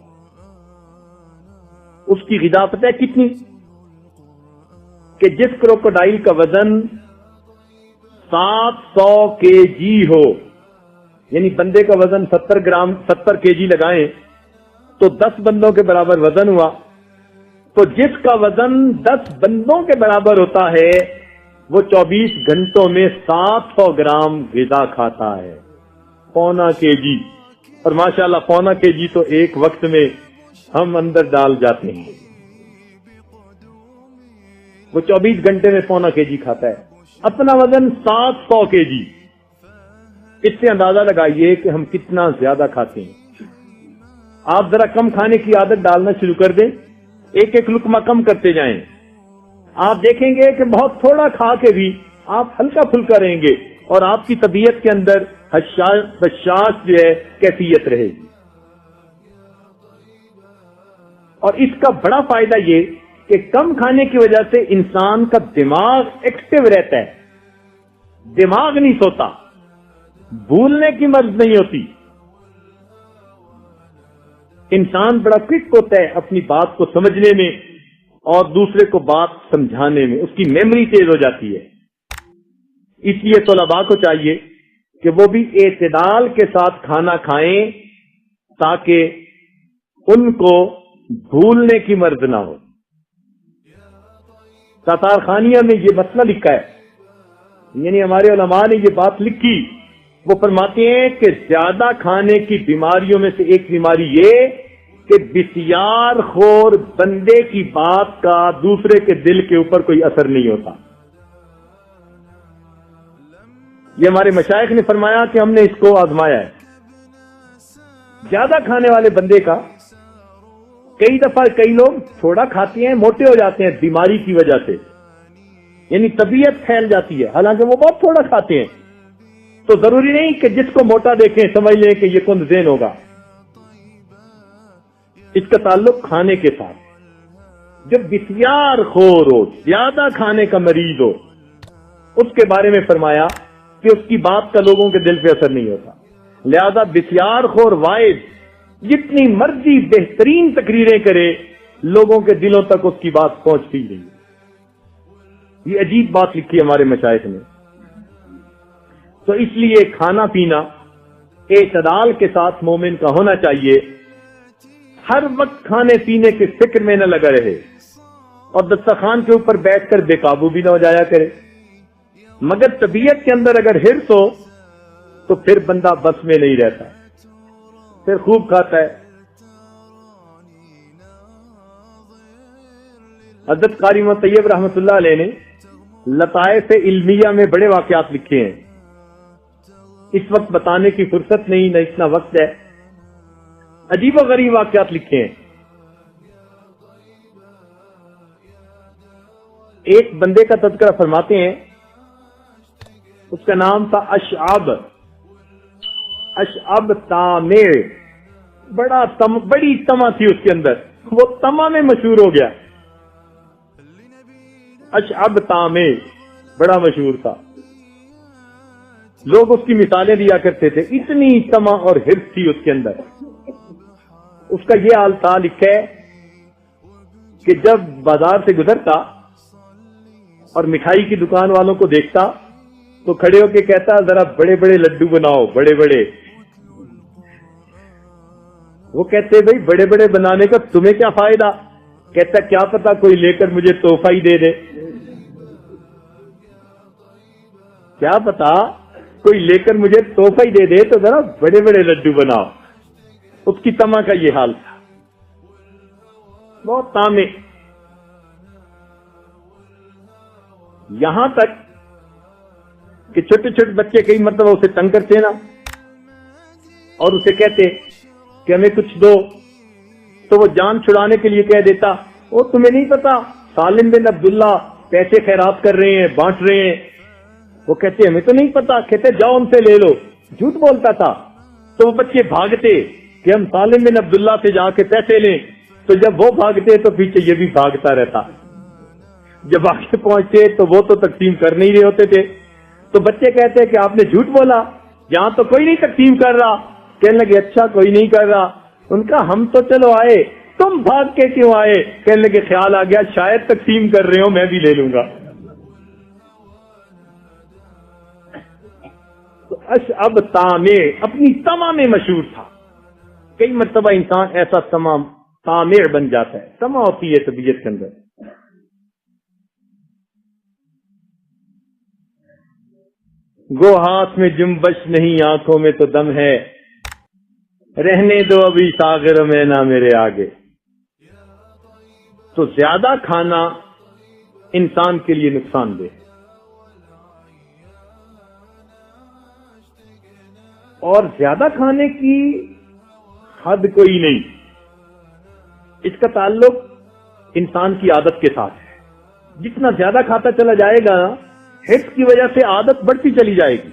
اس کی غذا پتہ ہے کتنی, کہ جس کروکوڈائل کا وزن 700 kg ہو, یعنی بندے کا وزن 70 kg لگائیں تو 10 بندوں کے برابر وزن ہوا, تو جس کا وزن 10 بندوں کے برابر ہوتا ہے وہ 24 گھنٹوں میں 700 گرام غذا کھاتا ہے, 0.25 kg. اور ماشاءاللہ 0.25 kg تو ایک وقت میں ہم اندر ڈال جاتے ہیں. وہ 24 گھنٹے میں 0.25 kg کھاتا ہے, اپنا وزن 700 kg. اس سے اندازہ لگائیے کہ ہم کتنا زیادہ کھاتے ہیں. آپ ذرا کم کھانے کی عادت ڈالنا شروع کر دیں, ایک ایک لقمہ کم کرتے جائیں, آپ دیکھیں گے کہ بہت تھوڑا کھا کے بھی آپ ہلکا پھلکا رہیں گے اور آپ کی طبیعت کے اندر بشاش جو ہے کیفیت رہے گی. اور اس کا بڑا فائدہ یہ کہ کم کھانے کی وجہ سے انسان کا دماغ ایکٹیو رہتا ہے, دماغ نہیں سوتا, بھولنے کی مرض نہیں ہوتی, انسان بڑا کوئک ہوتا ہے اپنی بات کو سمجھنے میں اور دوسرے کو بات سمجھانے میں, اس کی میموری تیز ہو جاتی ہے. اس لیے طلباء کو چاہیے کہ وہ بھی اعتدال کے ساتھ کھانا کھائیں تاکہ ان کو بھولنے کی مرض نہ ہو. تاتار خانیہ میں یہ مسئلہ لکھا ہے, یعنی ہمارے علماء نے یہ بات لکھی, وہ فرماتے ہیں کہ زیادہ کھانے کی بیماریوں میں سے ایک بیماری یہ کہ بسیار خور بندے کی بات کا دوسرے کے دل کے اوپر کوئی اثر نہیں ہوتا. یہ ہمارے مشائخ نے فرمایا کہ ہم نے اس کو آزمایا ہے. زیادہ کھانے والے بندے کا کئی دفعہ کئی لوگ تھوڑا کھاتے ہیں موٹے ہو جاتے ہیں بیماری کی وجہ سے, یعنی طبیعت پھیل جاتی ہے, حالانکہ وہ بہت تھوڑا کھاتے ہیں. تو ضروری نہیں کہ جس کو موٹا دیکھیں سمجھ لیں کہ یہ کند ذہن ہوگا. اس کا تعلق کھانے کے ساتھ. جب بسیار خور ہو, زیادہ کھانے کا مریض ہو, اس کے بارے میں فرمایا کہ اس کی بات کا لوگوں کے دل پہ اثر نہیں ہوتا. لہذا بسیار خور واعظ جتنی مرضی بہترین تقریریں کرے لوگوں کے دلوں تک اس کی بات پہنچتی رہی. یہ عجیب بات لکھی ہمارے مشائخ نے. تو اس لیے کھانا پینا اعتدال کے ساتھ مومن کا ہونا چاہیے. ہر وقت کھانے پینے کے فکر میں نہ لگا رہے اور دسترخوان کے اوپر بیٹھ کر بے قابو بھی نہ ہو جایا کرے. مگر طبیعت کے اندر اگر حرص ہو تو پھر بندہ بس میں نہیں رہتا, پھر خوب کھاتا ہے. حضرت قاری محمد طیب رحمۃ اللہ علیہ نے لطائف علمیہ میں بڑے واقعات لکھے ہیں. اس وقت بتانے کی فرصت نہیں, نہ اتنا وقت ہے. عجیب و غریب واقعات لکھے ہیں. ایک بندے کا تذکرہ فرماتے ہیں, اس کا نام تھا اشعب تامر. بڑی تما تھی اس کے اندر, وہ تما میں مشہور ہو گیا. اشعب تامر بڑا مشہور تھا, لوگ اس کی مثالیں دیا کرتے تھے. اتنی تما اور حرص تھی اس کے اندر. اس کا یہ حال تھا, لکھا ہے کہ جب بازار سے گزرتا اور مٹھائی کی دکان والوں کو دیکھتا تو کھڑے ہو کے کہتا ذرا بڑے بڑے لڈو بناؤ, بڑے بڑے. وہ کہتے بھائی بڑے بڑے بنانے کا تمہیں کیا فائدہ؟ کہتا کیا پتا کوئی لے کر مجھے تحفہ ہی دے دے, کیا پتا کوئی لے کر مجھے تحفہ ہی دے دے, تو ذرا بڑے بڑے لڈو بناؤ. اس کی تما کا یہ حال تھا, بہت تامے. یہاں تک کہ چھوٹے چھوٹے بچے کئی مرتبہ اسے تنگ کرتے نا اور اسے کہتے کہ ہمیں کچھ دو, تو وہ جان چھڑانے کے لیے کہہ دیتا وہ تمہیں نہیں پتا سالم بن عبداللہ پیسے خیرات کر رہے ہیں، بانٹ رہے ہیں. وہ کہتے ہمیں تو نہیں پتا. کہتے جاؤ ان سے لے لو. جھوٹ بولتا تھا. تو وہ بچے بھاگتے کہ ہم سالم بن عبداللہ سے جا کے پیسے لیں. تو جب وہ بھاگتے تو پیچھے یہ بھی بھاگتا رہتا. جب آگے پہنچتے تو وہ تو تقسیم کر نہیں رہے ہوتے تھے. تو بچے کہتے کہ آپ نے جھوٹ بولا، یہاں تو کوئی نہیں تقسیم کر رہا. کہنے لگے اچھا کوئی نہیں کر رہا. ان کا ہم تو چلو آئے، تم بھاگ کے کیوں آئے؟ کہنے لگے خیال آ گیا شاید تقسیم کر رہے ہو، میں بھی لے لوں گا. تو اشعب طامع اپنی طمع میں مشہور تھا. کئی مرتبہ انسان ایسا طامع بن جاتا ہے، طمع ہوتی ہے طبیعت کے اندر. گو ہاتھ میں جنبش نہیں، آنکھوں میں تو دم ہے، رہنے دو ابھی ساغر میں نہ میرے آگے. تو زیادہ کھانا انسان کے لیے نقصان دہ ہے، اور زیادہ کھانے کی حد کوئی نہیں. اس کا تعلق انسان کی عادت کے ساتھ ہے. جتنا زیادہ کھاتا چلا جائے گا، حفظ کی وجہ سے عادت بڑھتی چلی جائے گی.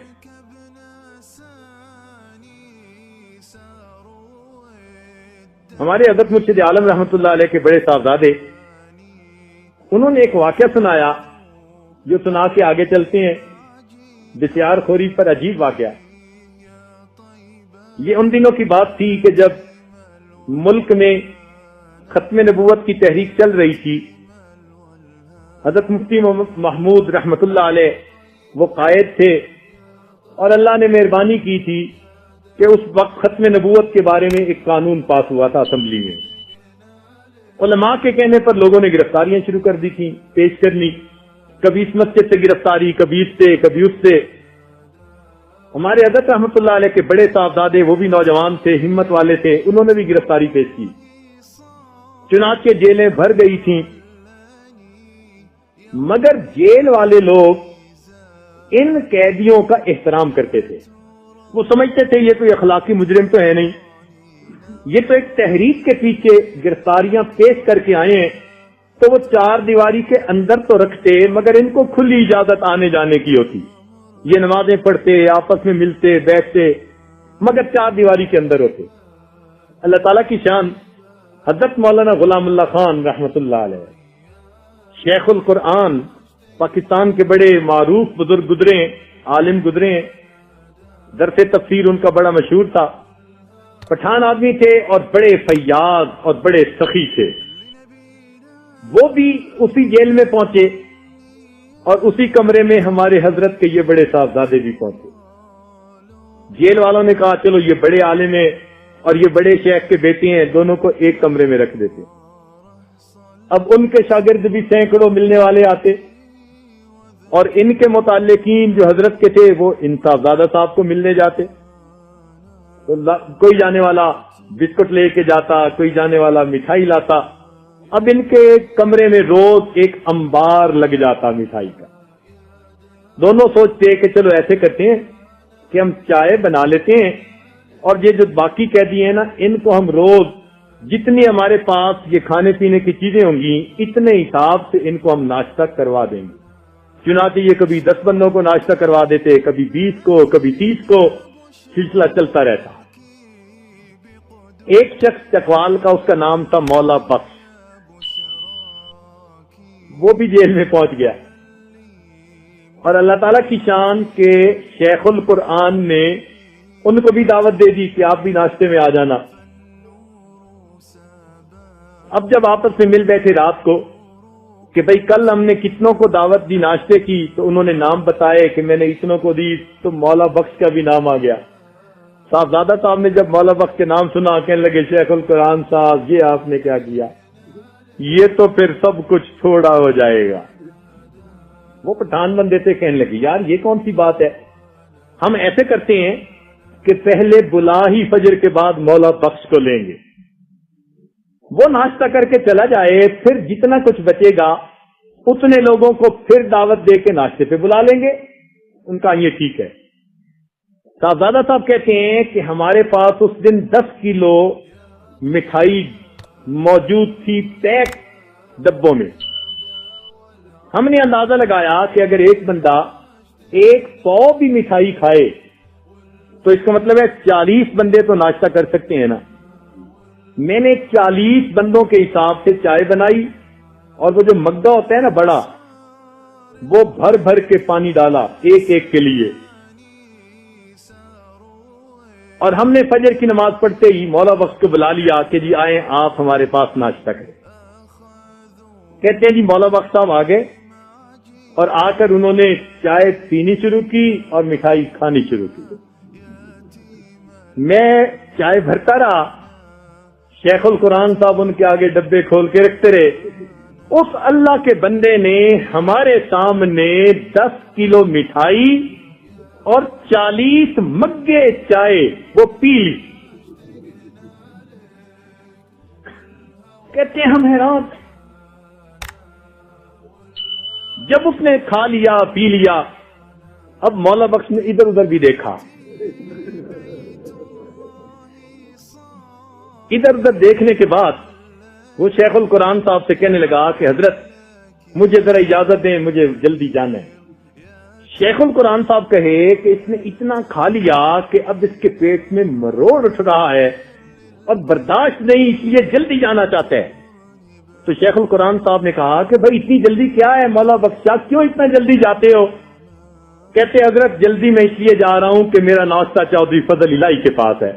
ہمارے حضرت مرشد عالم رحمۃ اللہ علیہ کے بڑے صاحبزادے، انہوں نے ایک واقعہ سنایا جو سنا کے آگے چلتے ہیں. بسیار خوری پر عجیب واقعہ. یہ ان دنوں کی بات تھی کہ جب ملک میں ختم نبوت کی تحریک چل رہی تھی. حضرت مفتی محمود رحمت اللہ علیہ وہ قائد تھے، اور اللہ نے مہربانی کی تھی کہ اس وقت ختم نبوت کے بارے میں ایک قانون پاس ہوا تھا اسمبلی میں. علماء کے کہنے پر لوگوں نے گرفتاریاں شروع کر دی تھیں، پیش کرنی. کبھی اس مسجد سے گرفتاری، کبھی اس سے، کبھی اس سے. ہمارے حضرت رحمت اللہ علیہ کے بڑے صاحبزادے، وہ بھی نوجوان تھے، ہمت والے تھے، انہوں نے بھی گرفتاری پیش کی. چنانچہ جیلیں بھر گئی تھیں. مگر جیل والے لوگ ان قیدیوں کا احترام کرتے تھے. وہ سمجھتے تھے یہ کوئی اخلاقی مجرم تو ہے نہیں، یہ تو ایک تحریک کے پیچھے گرفتاریاں پیش کر کے آئے ہیں. تو وہ چار دیواری کے اندر تو رکھتے، مگر ان کو کھلی اجازت آنے جانے کی ہوتی. یہ نمازیں پڑھتے، آپس میں ملتے بیٹھتے، مگر چار دیواری کے اندر ہوتے. اللہ تعالیٰ کی شان. حضرت مولانا غلام اللہ خان رحمت اللہ علیہ، شیخ القرآن، پاکستان کے بڑے معروف بزرگ گزرے، عالم گزرے. درس تفسیر ان کا بڑا مشہور تھا. پٹھان آدمی تھے اور بڑے فیاض اور بڑے سخی تھے. وہ بھی اسی جیل میں پہنچے، اور اسی کمرے میں ہمارے حضرت کے یہ بڑے صاحبزادے بھی پہنچے. جیل والوں نے کہا چلو یہ بڑے عالم ہیں اور یہ بڑے شیخ کے بیٹے ہیں، دونوں کو ایک کمرے میں رکھ دیتے. اب ان کے شاگرد بھی سینکڑوں ملنے والے آتے، اور ان کے متعلقین جو حضرت کے تھے وہ ان صاحبزادہ صاحب کو ملنے جاتے. تو کوئی جانے والا بسکٹ لے کے جاتا، کوئی جانے والا مٹھائی لاتا. اب ان کے کمرے میں روز ایک انبار لگ جاتا مٹھائی کا. دونوں سوچتے کہ چلو ایسے کرتے ہیں کہ ہم چائے بنا لیتے ہیں، اور یہ جو باقی قیدی ہیں نا، ان کو ہم روز جتنی ہمارے پاس یہ کھانے پینے کی چیزیں ہوں گی، اتنے حساب سے ان کو ہم ناشتہ کروا دیں گے. چنانچہ یہ کبھی 10 بندوں کو ناشتہ کروا دیتے، کبھی 20 کو، کبھی 30 کو. سلسلہ چلتا رہتا. ایک شخص چکوال کا، اس کا نام تھا مولا بخش، وہ بھی جیل میں پہنچ گیا. اور اللہ تعالیٰ کی شان کے شیخ القرآن نے ان کو بھی دعوت دے دی کہ آپ بھی ناشتے میں آ جانا. اب جب آپس میں مل بیٹھے رات کو کہ بھئی کل ہم نے کتنوں کو دعوت دی ناشتے کی، تو انہوں نے نام بتائے کہ میں نے اتنوں کو دی، تو مولا بخش کا بھی نام آ گیا. صاحبزادہ صاحب نے جب مولا بخش کے نام سنا، کہنے لگے شیخ القرآن صاحب یہ آپ نے کیا کیا، یہ تو پھر سب کچھ چھوڑا ہو جائے گا. وہ پٹھان بندے تھے، کہنے لگے یار یہ کون سی بات ہے، ہم ایسے کرتے ہیں کہ پہلے بلا ہی فجر کے بعد مولا بخش کو لیں گے، وہ ناشتہ کر کے چلا جائے، پھر جتنا کچھ بچے گا اتنے لوگوں کو پھر دعوت دے کے ناشتے پہ بلا لیں گے. ان کا یہ ٹھیک ہے. صاحبزادہ صاحب کہتے ہیں کہ ہمارے پاس اس دن 10 کلو مٹھائی موجود تھی پیک ڈبوں میں. ہم نے اندازہ لگایا کہ اگر ایک بندہ 100 بھی مٹھائی کھائے تو اس کا مطلب ہے 40 بندے تو ناشتہ کر سکتے ہیں نا. میں نے 40 بندوں کے حساب سے چائے بنائی اور وہ جو مگا ہوتا ہے نا بڑا, وہ بھر بھر کے پانی ڈالا ایک ایک کے لیے. اور ہم نے فجر کی نماز پڑھتے ہی مولا بخش کو بلا لیا کہ جی آئیں آپ ہمارے پاس ناشتہ کریں. کہتے ہیں جی مولا بخش صاحب آ گئے اور آ کر انہوں نے چائے پینی شروع کی اور مٹھائی کھانی شروع کی. میں چائے بھرتا رہا, شیخ القرآن صاحب ان کے آگے ڈبے کھول کے رکھتے رہے. اس اللہ کے بندے نے ہمارے سامنے 10 کلو مٹھائی اور 40 مگے چائے وہ پی لی. کہتے ہیں ہم حیران. جب اس نے کھا لیا پی لیا, اب مولا بخش نے ادھر ادھر بھی دیکھا. ادھر ادھر دیکھنے کے بعد وہ شیخ القرآن صاحب سے کہنے لگا کہ حضرت مجھے ذرا اجازت دیں, مجھے جلدی جانا ہے. شیخ القرآن صاحب کہے کہ اس نے اتنا کھا لیا کہ اب اس کے پیٹ میں مروڑ اٹھ رہا ہے اور برداشت نہیں, اس لیے جلدی جانا چاہتا ہے. تو شیخ القرآن صاحب نے کہا کہ بھائی اتنی جلدی کیا ہے مولا بخش, کیوں اتنا جلدی جاتے ہو؟ کہتے حضرت جلدی میں اس لیے جا رہا ہوں کہ میرا ناشتہ چودھری فضل الہی کے پاس ہے.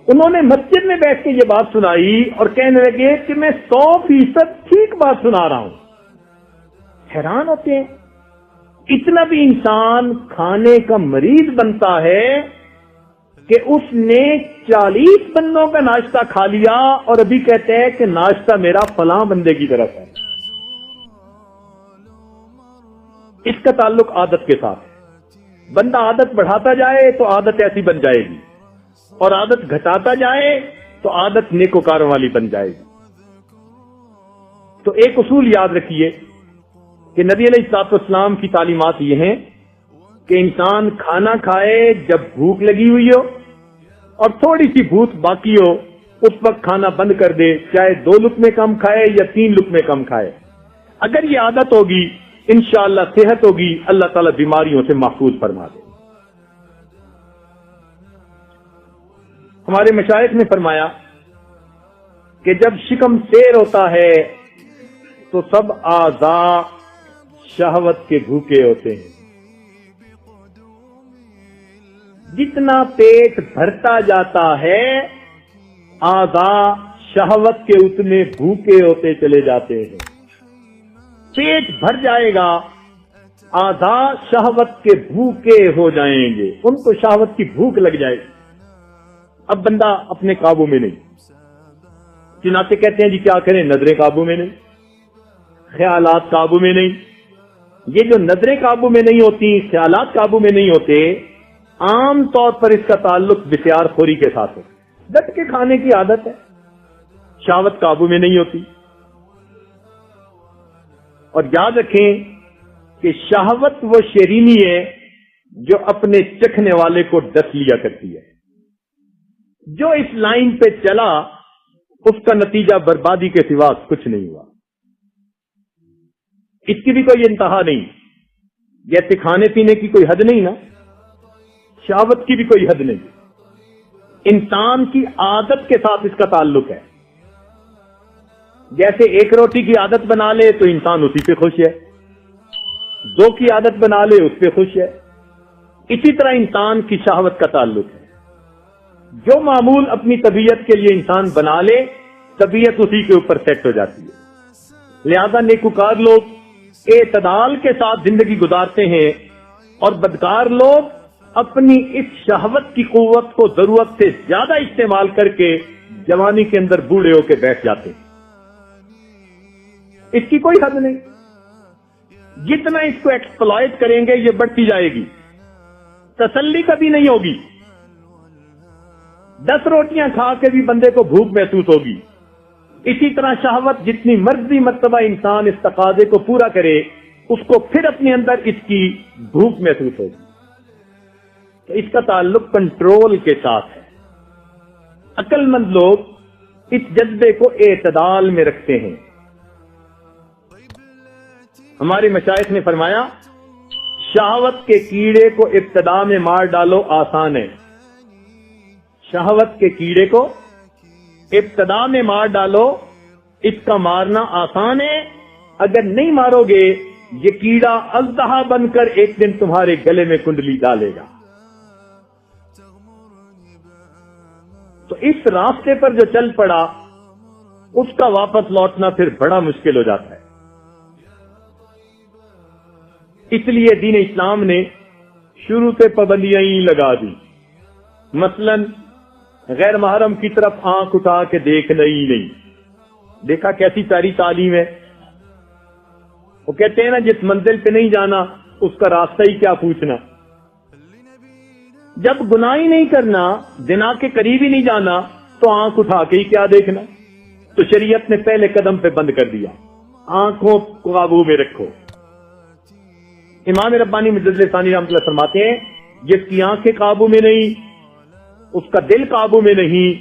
انہوں نے مسجد میں بیٹھ کے یہ بات سنائی اور کہنے لگے کہ میں 100% ٹھیک بات سنا رہا ہوں. حیران ہوتے ہیں اتنا بھی انسان کھانے کا مریض بنتا ہے کہ اس نے 40 بندوں کا ناشتہ کھا لیا اور ابھی کہتے ہیں کہ ناشتہ میرا فلاں بندے کی طرف ہے. اس کا تعلق عادت کے ساتھ ہے. بندہ عادت بڑھاتا جائے تو عادت ایسی بن جائے گی, اور عادت گھٹاتا جائے تو عادت نیکوکاروں والی بن جائے گی. تو ایک اصول یاد رکھیے کہ نبی علیہ الصلوۃ والسلام کی تعلیمات یہ ہیں کہ انسان کھانا کھائے جب بھوک لگی ہوئی ہو اور تھوڑی سی بھوک باقی ہو, اس وقت کھانا بند کر دے, چاہے 2 لقمے کم کھائے یا 3 لقمے کم کھائے. اگر یہ عادت ہوگی انشاءاللہ صحت ہوگی, اللہ تعالیٰ بیماریوں سے محفوظ فرما دے. ہمارے مشائخ نے فرمایا کہ جب شکم سیر ہوتا ہے تو سب اعضاء شہوت کے بھوکے ہوتے ہیں. جتنا پیٹ بھرتا جاتا ہے اعضاء شہوت کے اتنے بھوکے ہوتے چلے جاتے ہیں. پیٹ بھر جائے گا, اعضاء شہوت کے بھوکے ہو جائیں گے, ان کو شہوت کی بھوک لگ جائے گی. اب بندہ اپنے قابو میں نہیں. چنانچہ کہتے ہیں جی کیا کریں, نظریں قابو میں نہیں, خیالات قابو میں نہیں. یہ جو نظریں قابو میں نہیں ہوتی, خیالات قابو میں نہیں ہوتے, عام طور پر اس کا تعلق بسیار خوری کے ساتھ ہے. ڈٹ کے کھانے کی عادت ہے, شہوت قابو میں نہیں ہوتی. اور یاد رکھیں کہ شہوت وہ شیرینی ہے جو اپنے چکھنے والے کو ڈس لیا کرتی ہے. جو اس لائن پہ چلا اس کا نتیجہ بربادی کے سوا کچھ نہیں ہوا. اس کی بھی کوئی انتہا نہیں, جیسے کھانے پینے کی کوئی حد نہیں نا, شہوت کی بھی کوئی حد نہیں. انسان کی عادت کے ساتھ اس کا تعلق ہے. جیسے 1 روٹی کی عادت بنا لے تو انسان اسی پہ خوش ہے, 2 کی عادت بنا لے اس پہ خوش ہے. اسی طرح انسان کی شہوت کا تعلق ہے. جو معمول اپنی طبیعت کے لیے انسان بنا لے, طبیعت اسی کے اوپر سیٹ ہو جاتی ہے. لہذا نیکوکار لوگ اعتدال کے ساتھ زندگی گزارتے ہیں اور بدکار لوگ اپنی اس شہوت کی قوت کو ضرورت سے زیادہ استعمال کر کے جوانی کے اندر بوڑھے ہو کے بیٹھ جاتے ہیں. اس کی کوئی حد نہیں. جتنا اس کو ایکسپلائٹ کریں گے یہ بڑھتی جائے گی, تسلی کبھی نہیں ہوگی. 10 روٹیاں کھا کے بھی بندے کو بھوک محسوس ہوگی. اسی طرح شہوت جتنی مرضی مرتبہ انسان اس تقاضے کو پورا کرے, اس کو پھر اپنے اندر اس کی بھوک محسوس ہوگی. تو اس کا تعلق کنٹرول کے ساتھ ہے. عقل مند لوگ اس جذبے کو اعتدال میں رکھتے ہیں. ہمارے مشائخ نے فرمایا شہوت کے کیڑے کو ابتدا میں مار ڈالو آسان ہے. شہوت کے کیڑے کو ابتدا میں مار ڈالو، اس کا مارنا آسان ہے. اگر نہیں مارو گے یہ کیڑا اژدہا بن کر ایک دن تمہارے گلے میں کنڈلی ڈالے گا. تو اس راستے پر جو چل پڑا اس کا واپس لوٹنا پھر بڑا مشکل ہو جاتا ہے. اس لیے دین اسلام نے شروع سے پابندیاں ہی لگا دی. مثلا غیر محرم کی طرف آنکھ اٹھا کے دیکھنا ہی نہیں. دیکھا کیسی پیاری تعلیم ہے. وہ کہتے ہیں نا جس منزل پہ نہیں جانا اس کا راستہ ہی کیا پوچھنا. جب گناہ ہی نہیں کرنا، زنا کے قریب ہی نہیں جانا، تو آنکھ اٹھا کے ہی کیا دیکھنا. تو شریعت نے پہلے قدم پہ بند کر دیا، آنکھوں کو قابو میں رکھو. امام ربانی مجدد ثانی رحمۃ اللہ فرماتے ہیں جس کی آنکھیں قابو میں نہیں اس کا دل قابو میں نہیں،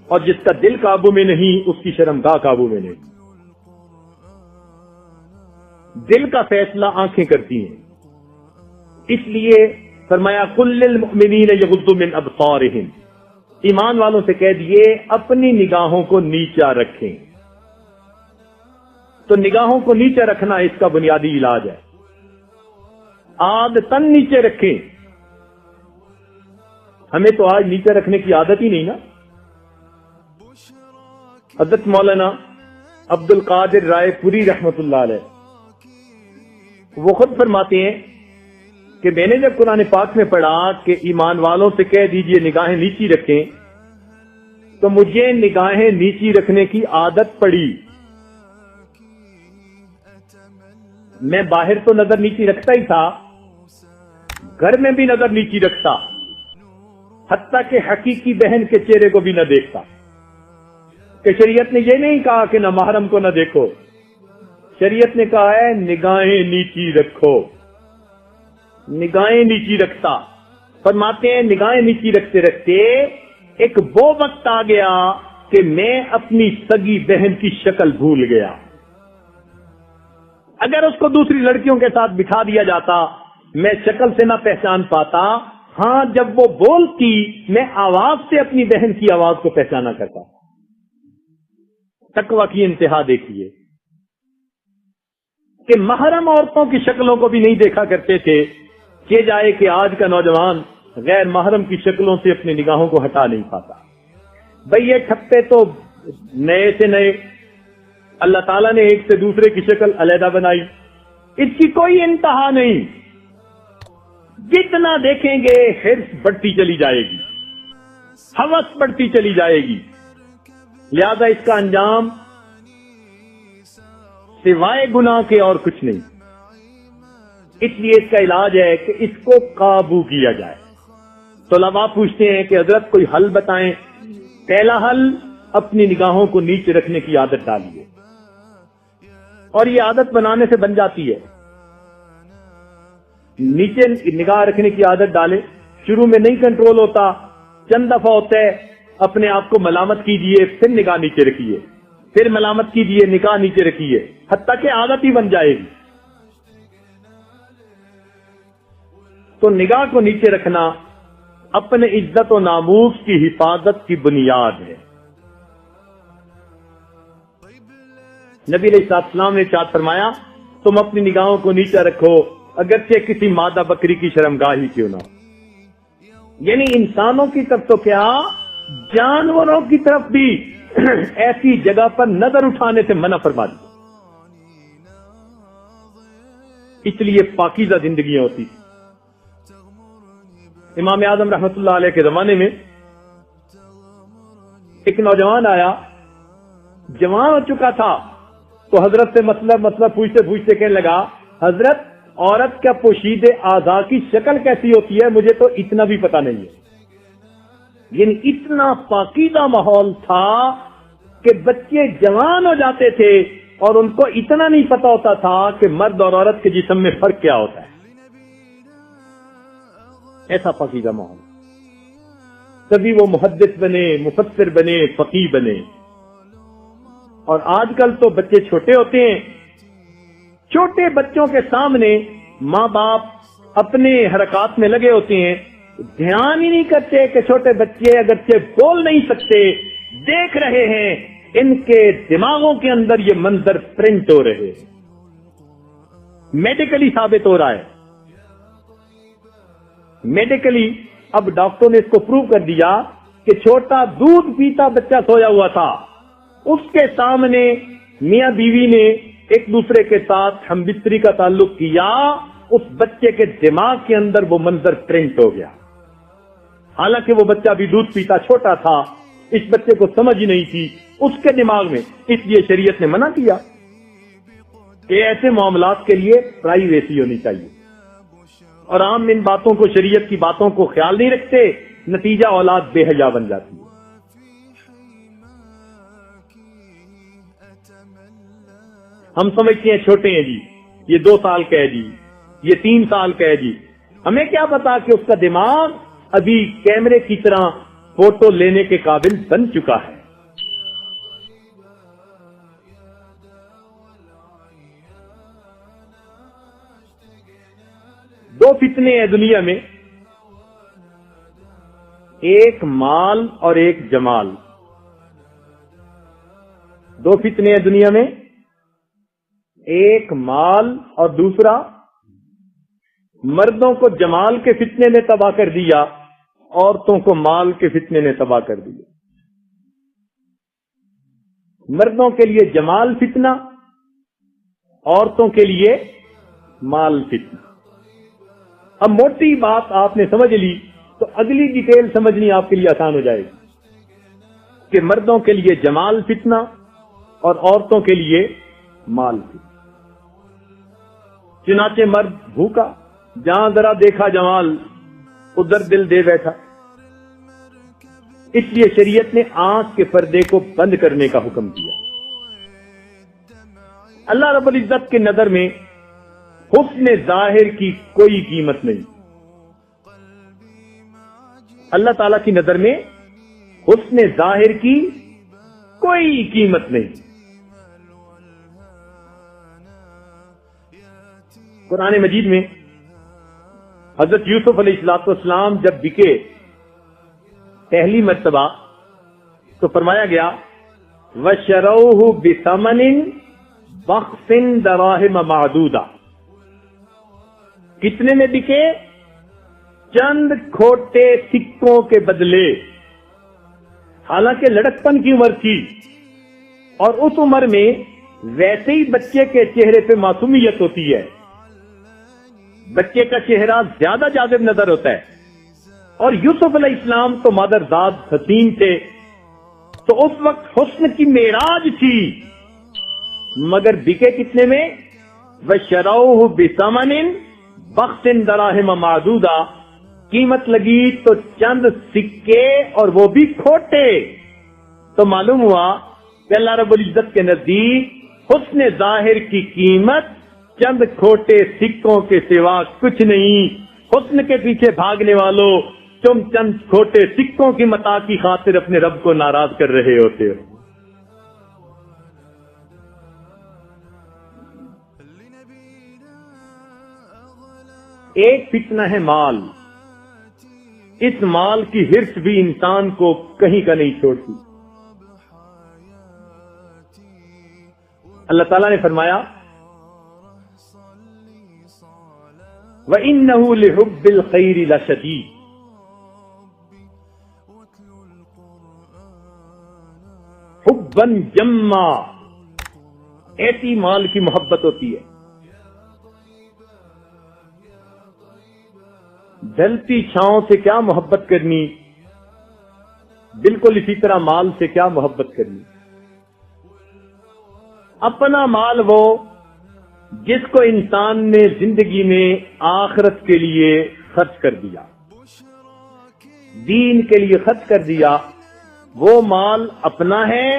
اور جس کا دل قابو میں نہیں اس کی شرمگاہ قابو میں نہیں. دل کا فیصلہ آنکھیں کرتی ہیں. اس لیے فرمایا قل للمؤمنین یغضوا من ابصارہم، ایمان والوں سے کہہ دیے اپنی نگاہوں کو نیچا رکھیں. تو نگاہوں کو نیچے رکھنا اس کا بنیادی علاج ہے. عادتاً نیچے رکھیں. ہمیں تو آج نیچے رکھنے کی عادت ہی نہیں نا. حضرت مولانا عبد القادر رائے پوری رحمت اللہ علیہ وہ خود فرماتے ہیں کہ میں نے جب قرآن پاک میں پڑھا کہ ایمان والوں سے کہہ دیجئے نگاہیں نیچی رکھیں، تو مجھے نگاہیں نیچی رکھنے کی عادت پڑی. میں باہر تو نظر نیچی رکھتا ہی تھا، گھر میں بھی نظر نیچی رکھتا، حتیٰ کہ حقیقی بہن کے چہرے کو بھی نہ دیکھتا. کہ شریعت نے یہ نہیں کہا کہ نہ محرم کو نہ دیکھو، شریعت نے کہا ہے نگاہیں نیچی رکھو. نگاہیں نیچی رکھتا. فرماتے ہیں نگاہیں نیچی رکھتے رکھتے ایک وہ وقت آ گیا کہ میں اپنی سگی بہن کی شکل بھول گیا. اگر اس کو دوسری لڑکیوں کے ساتھ بٹھا دیا جاتا میں شکل سے نہ پہچان پاتا. ہاں جب وہ بولتی میں آواز سے اپنی بہن کی آواز کو پہچانا کرتا. تقویٰ کی انتہا دیکھیے کہ محرم عورتوں کی شکلوں کو بھی نہیں دیکھا کرتے تھے. کہ جائے کہ آج کا نوجوان غیر محرم کی شکلوں سے اپنی نگاہوں کو ہٹا نہیں پاتا. بھئی یہ ٹھپے تو نئے سے نئے اللہ تعالیٰ نے ایک سے دوسرے کی شکل علیحدہ بنائی، اس کی کوئی انتہا نہیں. جتنا دیکھیں گے حرص بڑھتی چلی جائے گی، ہوس بڑھتی چلی جائے گی. لہذا اس کا انجام سوائے گناہ کے اور کچھ نہیں. اس لیے اس کا علاج ہے کہ اس کو قابو کیا جائے. طلباء پوچھتے ہیں کہ حضرت کوئی حل بتائیں. پہلا حل اپنی نگاہوں کو نیچے رکھنے کی عادت ڈالیے، اور یہ عادت بنانے سے بن جاتی ہے. نیچے نگاہ رکھنے کی عادت ڈالے. شروع میں نہیں کنٹرول ہوتا، چند دفعہ ہوتا ہے. اپنے آپ کو ملامت کیجئے، پھر نگاہ نیچے رکھیے، پھر ملامت کیجئے، نگاہ نیچے رکھیے، حتیٰ کہ عادت ہی بن جائے گی. تو نگاہ کو نیچے رکھنا اپنے عزت و ناموس کی حفاظت کی بنیاد ہے. نبی علیہ السلام نے ارشاد فرمایا تم اپنی نگاہوں کو نیچے رکھو اگرچہ کسی مادہ بکری کی شرمگاہ ہی کیوں نہ ہو. یعنی انسانوں کی طرف تو کیا جانوروں کی طرف بھی ایسی جگہ پر نظر اٹھانے سے منع فرما دی. اس لیے پاکیزہ زندگیاں ہوتی. امام اعظم رحمت اللہ علیہ کے زمانے میں ایک نوجوان آیا، جوان ہو چکا تھا، تو حضرت سے مسئلہ پوچھتے پوچھتے کہنے لگا حضرت عورت کا پوشیدہ اعضاء کی شکل کیسی ہوتی ہے مجھے تو اتنا بھی پتا نہیں ہے. یعنی اتنا پاکیزہ ماحول تھا کہ بچے جوان ہو جاتے تھے اور ان کو اتنا نہیں پتا ہوتا تھا کہ مرد اور عورت کے جسم میں فرق کیا ہوتا ہے. ایسا پاکیزہ ماحول. تبھی وہ محدث بنے، مفسر بنے، فقیہ بنے. اور آج کل تو بچے چھوٹے ہوتے ہیں، چھوٹے بچوں کے سامنے ماں باپ اپنے حرکات میں لگے ہوتے ہیں، دھیان ہی نہیں کرتے کہ چھوٹے بچے اگرچہ بول نہیں سکتے، دیکھ رہے ہیں، ان کے دماغوں کے اندر یہ منظر پرنٹ ہو رہے ہیں، میڈیکلی ثابت ہو رہا ہے۔ میڈیکلی اب ڈاکٹروں نے اس کو پروو کر دیا کہ چھوٹا دودھ پیتا بچہ سویا ہوا تھا، اس کے سامنے میاں بیوی نے ایک دوسرے کے ساتھ ہم بستری کا تعلق کیا، اس بچے کے دماغ کے اندر وہ منظر پرنٹ ہو گیا، حالانکہ وہ بچہ بھی دودھ پیتا چھوٹا تھا، اس بچے کو سمجھ ہی نہیں تھی اس کے دماغ میں، اس لیے شریعت نے منع کیا کہ ایسے معاملات کے لیے پرائیویسی ہونی چاہیے، اور عام ان باتوں کو، شریعت کی باتوں کو خیال نہیں رکھتے، نتیجہ اولاد بے حیا بن جاتی ہے۔ ہم سمجھتے ہیں چھوٹے ہیں جی، یہ 2 سال کا ہے جی، یہ 3 سال کا ہے جی، ہمیں کیا پتا کہ اس کا دماغ ابھی کیمرے کی طرح فوٹو لینے کے قابل بن چکا ہے۔ دو فتنے ہیں دنیا میں، ایک مال اور ایک جمال۔ دو فتنے ہیں دنیا میں، ایک مال اور دوسرا، مردوں کو جمال کے فتنے نے تباہ کر دیا، عورتوں کو مال کے فتنے نے تباہ کر دیا۔ مردوں کے لیے جمال فتنہ، عورتوں کے لیے مال فتنہ۔ اب موٹی بات آپ نے سمجھ لی تو اگلی ڈیٹیل سمجھنی آپ کے لیے آسان ہو جائے گی کہ مردوں کے لیے جمال فتنہ اور عورتوں کے لیے مال فتنہ۔ چنانچہ مرد بھوکا، جہاں ذرا دیکھا جمال ادھر دل دے بیٹھا، اس لیے شریعت نے آنکھ کے پردے کو بند کرنے کا حکم دیا۔ اللہ رب العزت کے نظر میں حسن ظاہر کی کوئی قیمت نہیں، اللہ تعالی کی نظر میں حسن ظاہر کی کوئی قیمت نہیں۔ قرآن مجید میں حضرت یوسف علیہ السلام جب بکے پہلی مرتبہ تو فرمایا گیا وَشَرَوْهُ بِثَمَنٍ بَخْسٍ دَرَاهِمَ مَعْدُودَةٍ، کتنے میں بکے؟ چند کھوٹے سکوں کے بدلے۔ حالانکہ لڑکپن کی عمر تھی، اور اس عمر میں ویسے ہی بچے کے چہرے پہ معصومیت ہوتی ہے، بچے کا چہرہ زیادہ جاذب نظر ہوتا ہے، اور یوسف علیہ السلام تو مادرزاد حسین تھے، تو اس وقت حسن کی معراج تھی، مگر بکے کتنے میں؟ وَشَرَوْهُ بِثَمَنٍ بَخْسٍ دَرَاهِمَ مَعْدُودَةٍ، قیمت لگی تو چند سکے اور وہ بھی کھوٹے۔ تو معلوم ہوا کہ اللہ رب العزت کے نزدیک حسن ظاہر کی قیمت چند کھوٹے سکوں کے سوا کچھ نہیں۔ حسن کے پیچھے بھاگنے والوں، تم چند کھوٹے سکوں کی متاع کی خاطر اپنے رب کو ناراض کر رہے ہوتے ہو۔ ایک فتنہ ہے مال، اس مال کی ہرس بھی انسان کو کہیں کا نہیں چھوڑتی۔ اللہ تعالیٰ نے فرمایا وَإِنَّهُ لِحُبِّ الْخَيْرِ لَشَدِيدٌ، حُبًّا جَمًّا، ایسی مال کی محبت ہوتی ہے، ڈھلتی چھاؤں سے کیا محبت کرنی، بالکل اسی طرح مال سے کیا محبت کرنی۔ اپنا مال وہ جس کو انسان نے زندگی میں آخرت کے لیے خرچ کر دیا، دین کے لیے خرچ کر دیا، وہ مال اپنا ہے۔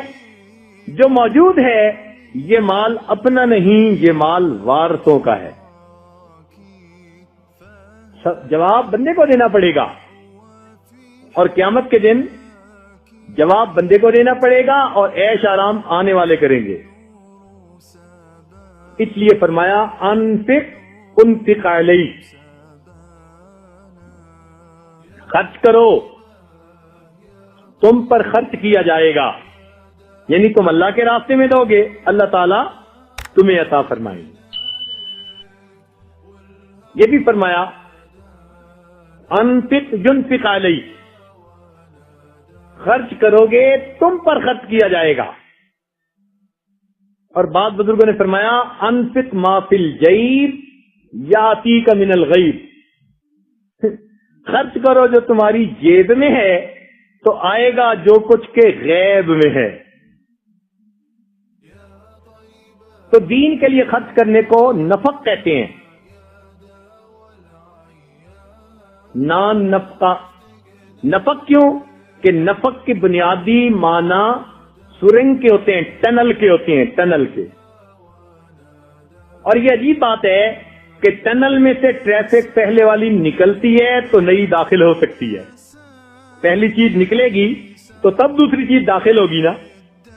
جو موجود ہے یہ مال اپنا نہیں، یہ مال وارثوں کا ہے۔ جواب بندے کو دینا پڑے گا، اور قیامت کے دن جواب بندے کو دینا پڑے گا، اور عیش آرام آنے والے کریں گے۔ اس لیے فرمایا انفق انفق علیک، خرچ کرو تم پر خرچ کیا جائے گا، یعنی تم اللہ کے راستے میں دو گے، اللہ تعالیٰ تمہیں عطا فرمائیں گے۔ یہ بھی فرمایا انفق ينفق علیک، خرچ کرو گے تم پر خرچ کیا جائے گا۔ اور بعض بزرگوں نے فرمایا انفق ما فی الجیب یاتیک من الغیب، خرچ کرو جو تمہاری جیب میں ہے تو آئے گا جو کچھ کے غیب میں ہے۔ تو دین کے لیے خرچ کرنے کو نفق کہتے ہیں، نان نفقہ۔ نفق کیوں؟ کہ نفق کے بنیادی معنی سرنگ کے ہوتے ہیں، ٹنل کے ہوتے ہیں، ٹنل کے۔ اور یہ عجیب بات ہے کہ ٹنل میں سے ٹریفک پہلے والی نکلتی ہے تو نئی داخل ہو سکتی ہے، پہلی چیز نکلے گی تو تب دوسری چیز داخل ہوگی نا۔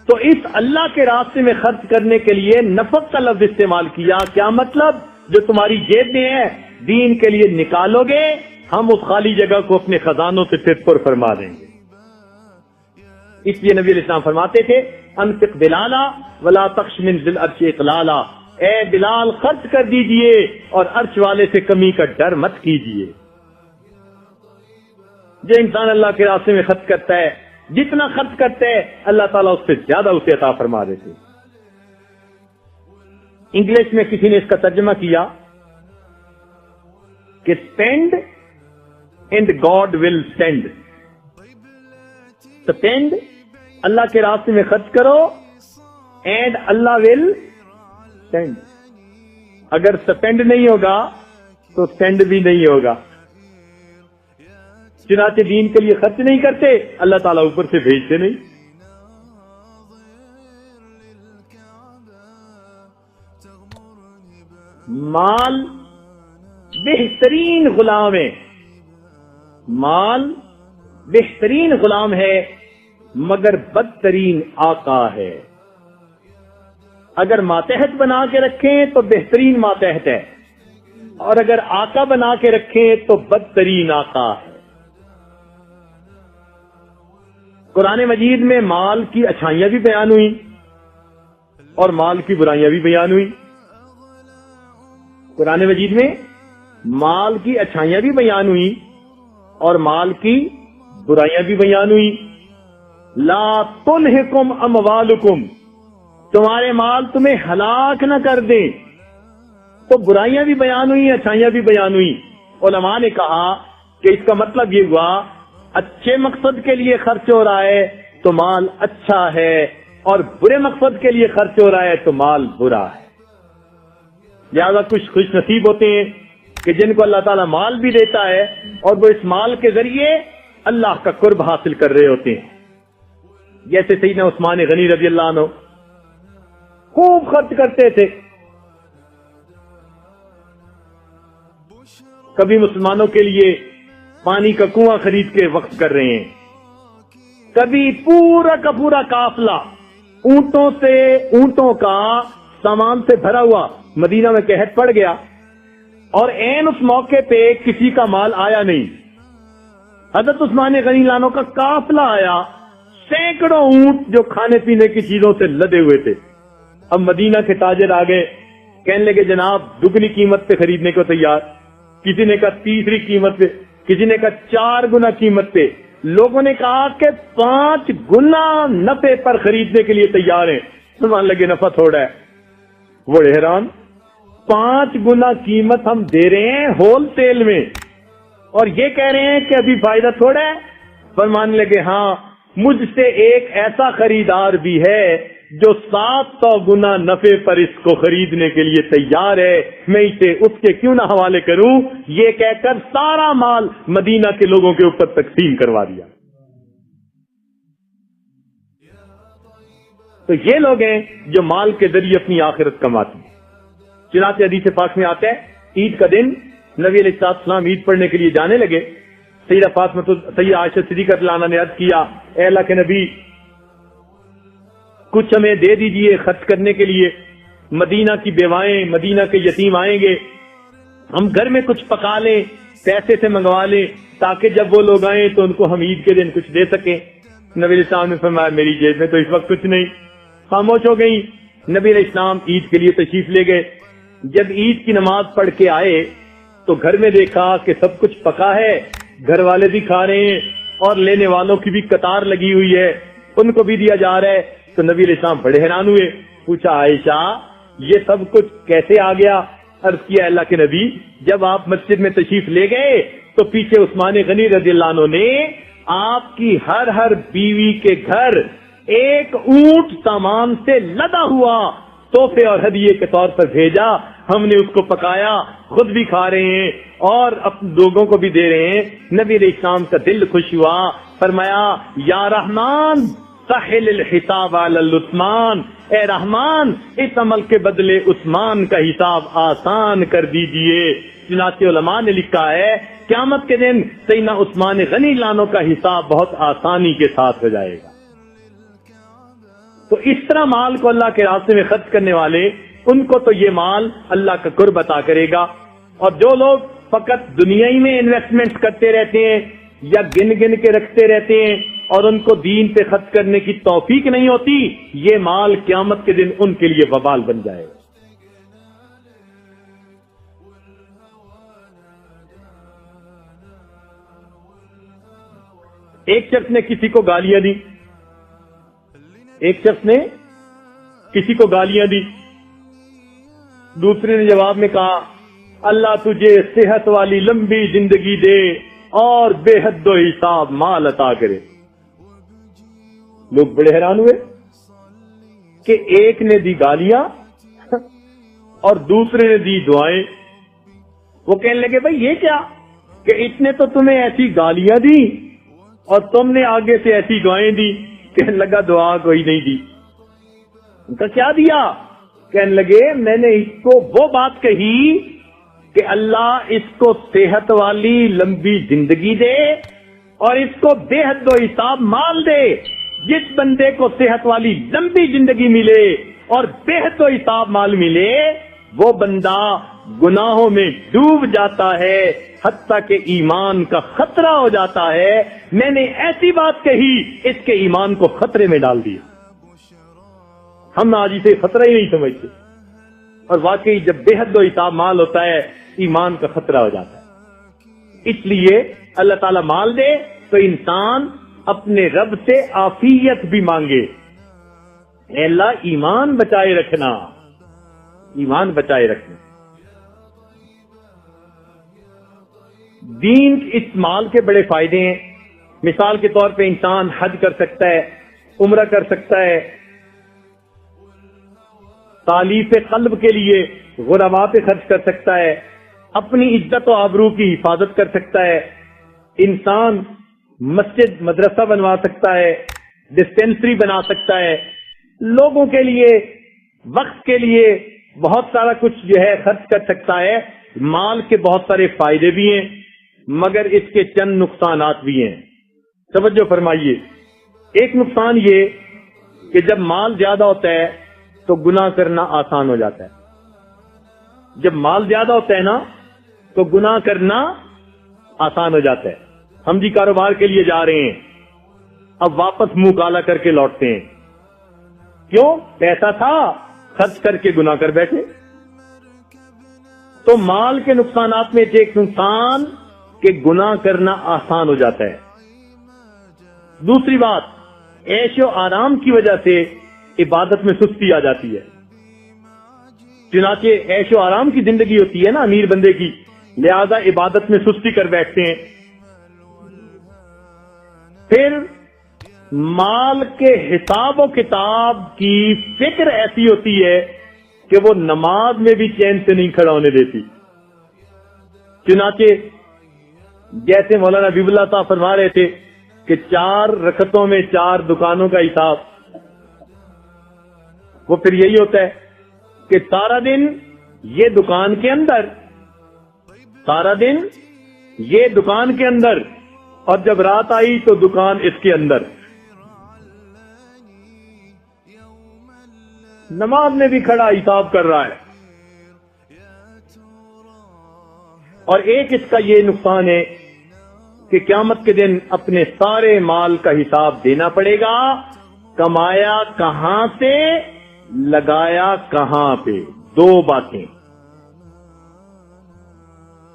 تو اس اللہ کے راستے میں خرچ کرنے کے لیے نفق کا لفظ استعمال کیا۔ کیا مطلب؟ جو تمہاری جیب میں ہے دین کے لیے نکالو گے، ہم اس خالی جگہ کو اپنے خزانوں سے پھر پر فرما دیں گے۔ اس لیے نبی علیہ السلام فرماتے تھے انفق بلالا ولا تخش من ذی العرش اقلالا، اے بلال خرچ کر دیجئے اور عرش والے سے کمی کا ڈر مت کیجئے۔ جو انسان اللہ کے راستے میں خرچ کرتا ہے، جتنا خرچ کرتا ہے اللہ تعالیٰ اس سے زیادہ اسے عطا فرما دیتے۔ انگلش میں کسی نے اس کا ترجمہ کیا کہ spend and God will send. Spend, اللہ کے راستے میں خرچ کرو، اینڈ اللہ ول سینڈ۔ اگر اسپینڈ نہیں ہوگا تو سینڈ بھی نہیں ہوگا۔ چنانچہ دین کے لیے خرچ نہیں کرتے، اللہ تعالیٰ اوپر سے بھیجتے نہیں۔ مال بہترین غلام ہے، مال بہترین غلام ہے مگر بدترین آقا ہے۔ اگر ماتحت بنا کے رکھیں تو بہترین ماتحت ہے، اور اگر آقا بنا کے رکھیں تو بدترین آقا ہے۔ قرآن مجید میں مال کی اچھائیاں بھی بیان ہوئی اور مال کی برائیاں بھی بیان ہوئی۔ قرآن مجید میں مال کی اچھائیاں بھی بیان ہوئی اور مال کی برائیاں بھی بیان ہوئی۔ لا تلہکم اموالکم، تمہارے مال تمہیں ہلاک نہ کر دیں۔ تو برائیاں بھی بیان ہوئی، اچھائیاں بھی بیان ہوئی۔ علماء نے کہا کہ اس کا مطلب یہ ہوا اچھے مقصد کے لیے خرچ ہو رہا ہے تو مال اچھا ہے، اور برے مقصد کے لیے خرچ ہو رہا ہے تو مال برا ہے۔ لہذا کچھ خوش نصیب ہوتے ہیں کہ جن کو اللہ تعالیٰ مال بھی دیتا ہے اور وہ اس مال کے ذریعے اللہ کا قرب حاصل کر رہے ہوتے ہیں۔ جیسے سیدنا عثمان غنی رضی اللہ عنہ خوب خرچ کرتے تھے، کبھی مسلمانوں کے لیے پانی کا کنواں خرید کے وقف کر رہے ہیں، کبھی پورا کا پورا قافلہ اونٹوں کا سامان سے بھرا ہوا مدینہ میں قحط پڑ گیا، اور عین اس موقع پہ کسی کا مال آیا نہیں۔ حضرت عثمان غنی لانو کا قافلہ آیا، سینکڑوں اونٹ جو کھانے پینے کی چیزوں سے لدے ہوئے تھے۔ اب مدینہ کے تاجر آ گئے، کہنے لگے جناب دگنی قیمت پہ خریدنے کو تیار، کسی نے کہا تیسری قیمت پہ، کسی نے کہا 4 گنا قیمت پہ، لوگوں نے کہا کہ 5 گنا نفع پر خریدنے کے لیے تیار ہیں۔ سمان لگے نفع تھوڑا ہے، وہ حیران، 5 گنا قیمت ہم دے رہے ہیں ہول سیل میں اور یہ کہہ رہے ہیں کہ ابھی فائدہ تھوڑا ہے۔ فرمانے لگے ہاں، مجھ سے ایک ایسا خریدار بھی ہے جو 700 گنا نفع پر اس کو خریدنے کے لیے تیار ہے، میں اسے اس کے کیوں نہ حوالے کروں۔ یہ کہہ کر سارا مال مدینہ کے لوگوں کے اوپر تقسیم کروا دیا۔ تو یہ لوگ ہیں جو مال کے ذریعے اپنی آخرت کماتے ہیں۔ چنانچہ حدیث پاک میں آتا ہے عید کا دن نبی علیہ السلام عید پڑھنے کے لیے جانے لگے۔ سیدہ فاطمہ سیدہ عائشہ صدیقہ رضی اللہ عنہا نے عرض کیا، اے اللہ کے نبی کچھ ہمیں دے دیجئے خرچ کرنے کے لیے۔ مدینہ کی بیوائیں، مدینہ کے یتیم آئیں گے، ہم گھر میں کچھ پکا لیں، پیسے سے منگوا لیں تاکہ جب وہ لوگ آئیں تو ان کو ہم عید کے دن کچھ دے سکیں۔ نبی علیہ السلام نے فرمایا میری جیب میں تو اس وقت کچھ نہیں، خاموش ہو گئی۔ نبی علیہ السلام عید کے لیے تشریف لے گئے۔ جب عید کی نماز پڑھ کے آئے تو گھر میں دیکھا کہ سب کچھ پکا ہے، گھر والے بھی کھا رہے ہیں اور لینے والوں کی بھی قطار لگی ہوئی ہے، ان کو بھی دیا جا رہا ہے۔ تو نبی علیہ السلام بڑے حیران ہوئے، پوچھا عائشہ یہ سب کچھ کیسے آ گیا؟ عرض کیا اللہ کے نبی جب آپ مسجد میں تشریف لے گئے تو پیچھے عثمان غنی رضی اللہ عنہ نے آپ کی ہر بیوی کے گھر ایک اونٹ سامان سے لدا ہوا تحفے اور ہدیے کے طور پر بھیجا، ہم نے اس کو پکایا، خود بھی کھا رہے ہیں اور اپنے لوگوں کو بھی دے رہے ہیں۔ نبی علیہ السلام کا دل خوش ہوا، فرمایا یا رحمان سہل الحساب علی العثمان، اے رحمان اس عمل کے بدلے عثمان کا حساب آسان کر دیجئے۔ چنانچہ علماء نے لکھا ہے قیامت کے دن سیدنا عثمان غنی لانوں کا حساب بہت آسانی کے ساتھ ہو جائے گا۔ تو اس طرح مال کو اللہ کے راستے میں خرچ کرنے والے، ان کو تو یہ مال اللہ کا قرب عطا کرے گا، اور جو لوگ فقط دنیا ہی میں انویسٹمنٹ کرتے رہتے ہیں یا گن گن کے رکھتے رہتے ہیں اور ان کو دین پہ خرچ کرنے کی توفیق نہیں ہوتی، یہ مال قیامت کے دن ان کے لیے وبال بن جائے گا۔ ایک شخص نے کسی کو گالیاں دی، ایک شخص نے کسی کو گالیاں دی، دوسرے نے جواب میں کہا اللہ تجھے صحت والی لمبی زندگی دے اور بے حد و حساب مال عطا کرے۔ لوگ بڑے حیران ہوئے کہ ایک نے دی گالیاں اور دوسرے نے دی دعائیں۔ وہ کہنے لگے بھائی یہ کیا کہ اس نے تو تمہیں ایسی گالیاں دی اور تم نے آگے سے ایسی دعائیں دی۔ کہنے لگا دعا کوئی نہیں دی۔ ان کا کیا دیا؟ کہنے لگے میں نے اس کو وہ بات کہی کہ اللہ اس کو صحت والی لمبی زندگی دے اور اس کو بے حد و حساب مال دے۔ جس بندے کو صحت والی لمبی زندگی ملے اور بے حد و حساب مال ملے، وہ بندہ گناہوں میں ڈوب جاتا ہے حتیٰ کہ ایمان کا خطرہ ہو جاتا ہے۔ میں نے ایسی بات کہی اس کے ایمان کو خطرے میں ڈال دیا۔ ہم آج اسے خطرہ ہی نہیں سمجھتے، اور واقعی جب بے حد و حساب مال ہوتا ہے ایمان کا خطرہ ہو جاتا ہے۔ اس لیے اللہ تعالیٰ مال دے تو انسان اپنے رب سے عافیت بھی مانگے، اے اللہ ایمان بچائے رکھنا، ایمان بچائے رکھنا۔ دین اس مال کے بڑے فائدے ہیں۔ مثال کے طور پہ انسان حج کر سکتا ہے، عمرہ کر سکتا ہے، تالیف قلب کے لیے غرباء پہ خرچ کر سکتا ہے، اپنی عزت و آبرو کی حفاظت کر سکتا ہے، انسان مسجد مدرسہ بنوا سکتا ہے، ڈسپینسری بنا سکتا ہے، لوگوں کے لیے وقت کے لیے بہت سارا کچھ جو ہے خرچ کر سکتا ہے۔ مال کے بہت سارے فائدے بھی ہیں مگر اس کے چند نقصانات بھی ہیں۔ توجہ فرمائیے، ایک نقصان یہ کہ جب مال زیادہ ہوتا ہے تو گناہ کرنا آسان ہو جاتا ہے۔ جب مال زیادہ ہوتا ہے نا تو گناہ کرنا آسان ہو جاتا ہے۔ ہم جی کاروبار کے لیے جا رہے ہیں، اب واپس منہ کالا کر کے لوٹتے ہیں، کیوں؟ پیسہ تھا خرچ کر کے گناہ کر بیٹھے۔ تو مال کے نقصانات میں سے ایک نقصان کہ گناہ کرنا آسان ہو جاتا ہے۔ دوسری بات، عیش و آرام کی وجہ سے عبادت میں سستی آ جاتی ہے۔ چنانچہ عیش و آرام کی زندگی ہوتی ہے نا امیر بندے کی، لہذا عبادت میں سستی کر بیٹھتے ہیں۔ پھر مال کے حساب و کتاب کی فکر ایسی ہوتی ہے کہ وہ نماز میں بھی چین سے نہیں کھڑا ہونے دیتی۔ چنانچہ جیسے مولانا حبیب اللہ صاحب فرما رہے تھے کہ 4 رکعتوں میں 4 دکانوں کا حساب، وہ پھر یہی ہوتا ہے کہ سارا دن یہ دکان کے اندر، سارا دن یہ دکان کے اندر، اور جب رات آئی تو دکان اس کے اندر۔ نماز میں بھی کھڑا حساب کر رہا ہے. اور ایک اس کا یہ نقصان ہے کہ قیامت کے دن اپنے سارے مال کا حساب دینا پڑے گا. کمایا کہاں سے، لگایا کہاں پہ، دو باتیں.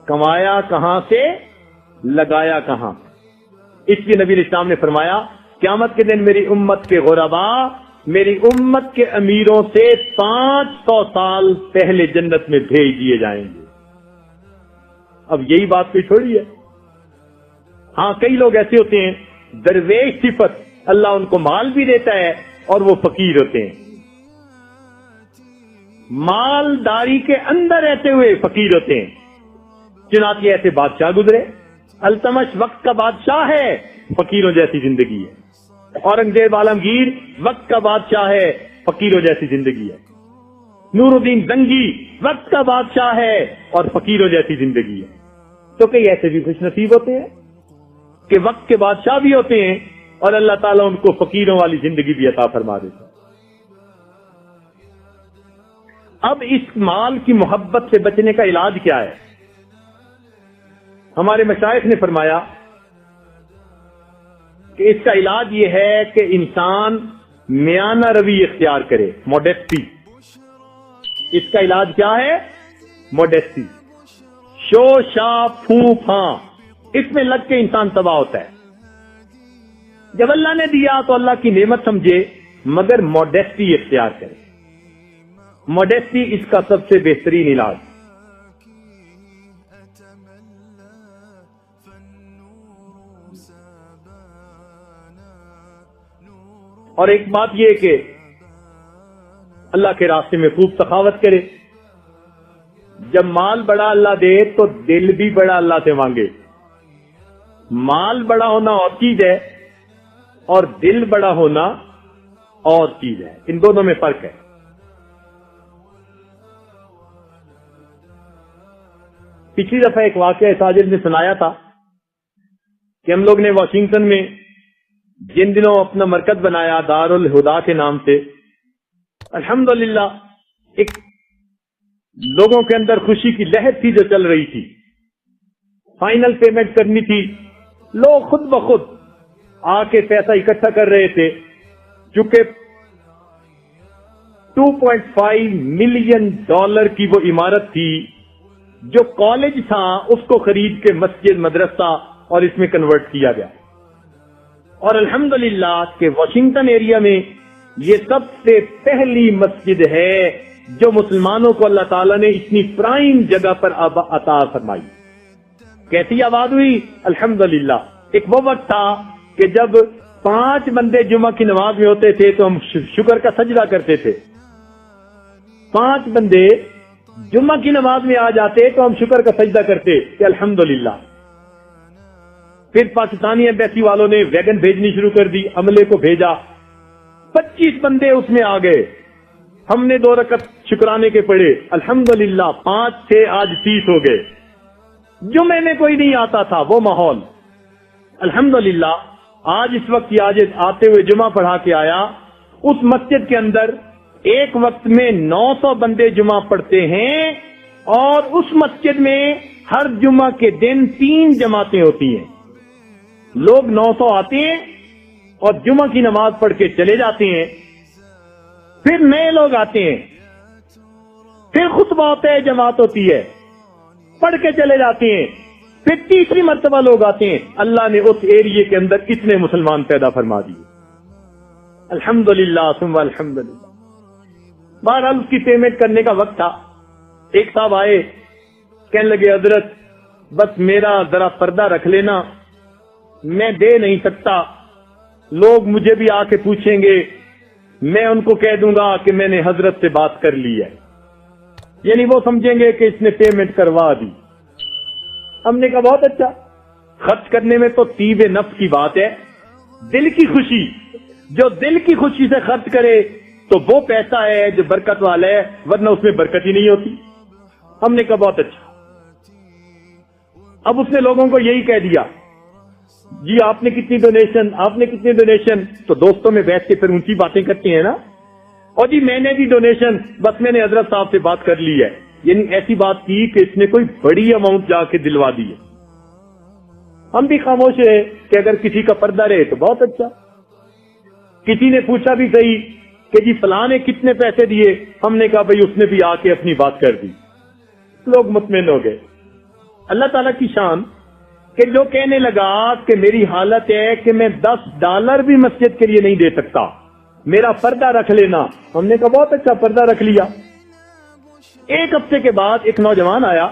کمایا کہاں سے، لگایا کہاں. اس لیے نبی اسلام نے فرمایا قیامت کے دن میری امت کے غربا میری امت کے امیروں سے 500 سال پہلے جنت میں بھیج دیے جائیں گے. اب یہی بات کوئی تھوڑی ہے. ہاں کئی لوگ ایسے ہوتے ہیں درویش صفت، اللہ ان کو مال بھی دیتا ہے اور وہ فقیر ہوتے ہیں. مالداری کے اندر رہتے ہوئے فقیر ہوتے ہیں. چنانچہ ایسے بادشاہ گزرے. التمش وقت کا بادشاہ ہے، فقیروں جیسی زندگی ہے. اورنگزیب عالمگیر وقت کا بادشاہ ہے، فقیروں جیسی زندگی ہے. نور الدین زنگی وقت کا بادشاہ ہے اور فقیروں جیسی زندگی ہے. تو کئی ایسے بھی خوش نصیب ہوتے ہیں کہ وقت کے بادشاہ بھی ہوتے ہیں اور اللہ تعالیٰ ان کو فقیروں والی زندگی بھی عطا فرما دیتا ہے. اب اس مال کی محبت سے بچنے کا علاج کیا ہے؟ ہمارے مشائخ نے فرمایا کہ اس کا علاج یہ ہے کہ انسان میانہ روی اختیار کرے، موڈیسٹی. اس کا علاج کیا ہے؟ موڈیسٹی. شو شا پھو پھاں اس میں لگ کے انسان تباہ ہوتا ہے. جب اللہ نے دیا تو اللہ کی نعمت سمجھے، مگر موڈیسٹی اختیار کرے. موڈیسٹی اس کا سب سے بہترین علاج. اور ایک بات یہ کہ اللہ کے راستے میں خوب سخاوت کرے. جب مال بڑا اللہ دے تو دل بھی بڑا اللہ سے مانگے. مال بڑا ہونا اور چیز ہے اور دل بڑا ہونا اور چیز ہے. ان دونوں میں فرق ہے. پچھلی دفعہ ایک واقعہ ساجد نے سنایا تھا کہ ہم لوگ نے واشنگٹن میں جن دنوں اپنا مرکز بنایا دار الہدا کے نام سے، الحمدللہ ایک لوگوں کے اندر خوشی کی لہر تھی جو چل رہی تھی. فائنل پیمنٹ کرنی تھی. لوگ خود بخود آ کے پیسہ اکٹھا کر رہے تھے. چونکہ $2.5 ملین کی وہ عمارت تھی جو کالج تھا، اس کو خرید کے مسجد مدرسہ اور اس میں کنورٹ کیا گیا. اور الحمدللہ کہ واشنگٹن ایریا میں یہ سب سے پہلی مسجد ہے جو مسلمانوں کو اللہ تعالیٰ نے اتنی پرائم جگہ پر عطا فرمائی. کیسی آباد ہوئی؟ الحمدللہ. ایک وہ وقت تھا کہ جب 5 بندے جمعہ کی نماز میں ہوتے تھے تو ہم شکر کا سجدہ کرتے تھے. 5 بندے جمعہ کی نماز میں آ جاتے تو ہم شکر کا سجدہ کرتے کہ الحمدللہ. پھر پاکستانی ایمبیسی والوں نے ویگن بھیجنی شروع کر دی، عملے کو بھیجا. 25 بندے اس میں آ گئے. ہم نے 2 رکعت شکرانے کے پڑھے، الحمدللہ. 5 سے آج 30 ہو گئے. جمعے میں کوئی نہیں آتا تھا وہ ماحول. الحمدللہ آج اس وقت آج آتے ہوئے جمعہ پڑھا کے آیا. اس مسجد کے اندر ایک وقت میں 900 بندے جمعہ پڑھتے ہیں اور اس مسجد میں ہر جمعہ کے دن 3 جماعتیں ہوتی ہیں. لوگ 900 آتے ہیں اور جمعہ کی نماز پڑھ کے چلے جاتے ہیں. پھر نئے لوگ آتے ہیں، پھر خطبہ ہوتا ہے، جماعت ہوتی ہے، پڑھ کے چلے جاتے ہیں. پھر تیسری مرتبہ لوگ آتے ہیں. اللہ نے اس ایریے کے اندر کتنے مسلمان پیدا فرما دیے. الحمدللہ ثم الحمدللہ. بہرحال اس کی پیمنٹ کرنے کا وقت تھا. ایک صاحب آئے، کہنے لگے حضرت بس میرا ذرا پردہ رکھ لینا، میں دے نہیں سکتا. لوگ مجھے بھی آ کے پوچھیں گے، میں ان کو کہہ دوں گا کہ میں نے حضرت سے بات کر لی ہے. یعنی وہ سمجھیں گے کہ اس نے پیمنٹ کروا دی. ہم نے کہا بہت اچھا. خرچ کرنے میں تو طیب نفس کی بات ہے، دل کی خوشی. جو دل کی خوشی سے خرچ کرے تو وہ پیسہ ہے جو برکت والا ہے، ورنہ اس میں برکت ہی نہیں ہوتی. ہم نے کہا بہت اچھا. اب اس نے لوگوں کو یہی کہہ دیا، جی آپ نے کتنی ڈونیشن، آپ نے کتنی ڈونیشن. تو دوستوں میں بیٹھ کے پھر اونچی باتیں کرتے ہیں نا. اور جی میں نے بھی ڈونیشن بس میں نے حضرت صاحب سے بات کر لی ہے، یعنی ایسی بات کی کہ اس نے کوئی بڑی اماؤنٹ جا کے دلوا دی ہے۔ ہم بھی خاموش ہیں کہ اگر کسی کا پردہ رہے تو بہت اچھا۔ کسی نے پوچھا بھی صحیح کہ جی فلاں نے کتنے پیسے دیے، ہم نے کہا بھئی اس نے بھی آ کے اپنی بات کر دی، لوگ مطمئن ہو گئے۔ اللہ تعالیٰ کی شان کہ جو کہنے لگا کہ میری حالت ہے کہ میں $10 بھی مسجد کے لیے نہیں دے سکتا، میرا پردہ رکھ لینا، ہم نے کہا بہت اچھا، پردہ رکھ لیا۔ ایک ہفتے کے بعد ایک نوجوان آیا،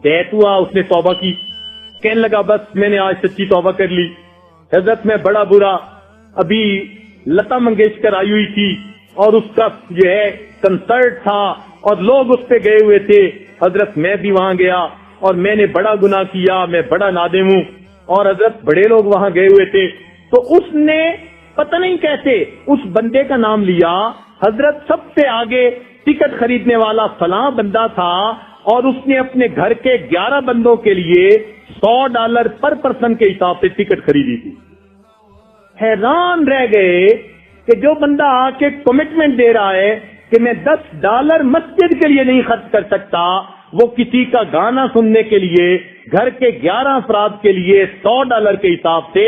بیت ہوا، اس نے توبہ کی، کہنے لگا بس میں نے آج سچی توبہ کر لی حضرت، میں بڑا برا، ابھی لتا منگیشکر آئی ہوئی تھی اور اس کا جو ہے کنسرٹ تھا اور لوگ اس پہ گئے ہوئے تھے حضرت، میں بھی وہاں گیا اور میں نے بڑا گناہ کیا، میں بڑا نادم ہوں، اور حضرت بڑے لوگ وہاں گئے ہوئے تھے۔ تو اس نے پتہ نہیں کیسے اس بندے کا نام لیا، حضرت سب سے آگے ٹکٹ خریدنے والا فلاں بندہ تھا، اور اس نے اپنے گھر کے 11 بندوں کے لیے $100 پر پرسن کے حساب سے ٹکٹ خریدی تھی۔ حیران رہ گئے کہ جو بندہ آ کے کمٹمنٹ دے رہا ہے کہ میں $10 مسجد کے لیے نہیں خرچ کر سکتا، وہ کسی کا گانا سننے کے لیے گھر کے 11 افراد کے لیے $100 کے حساب سے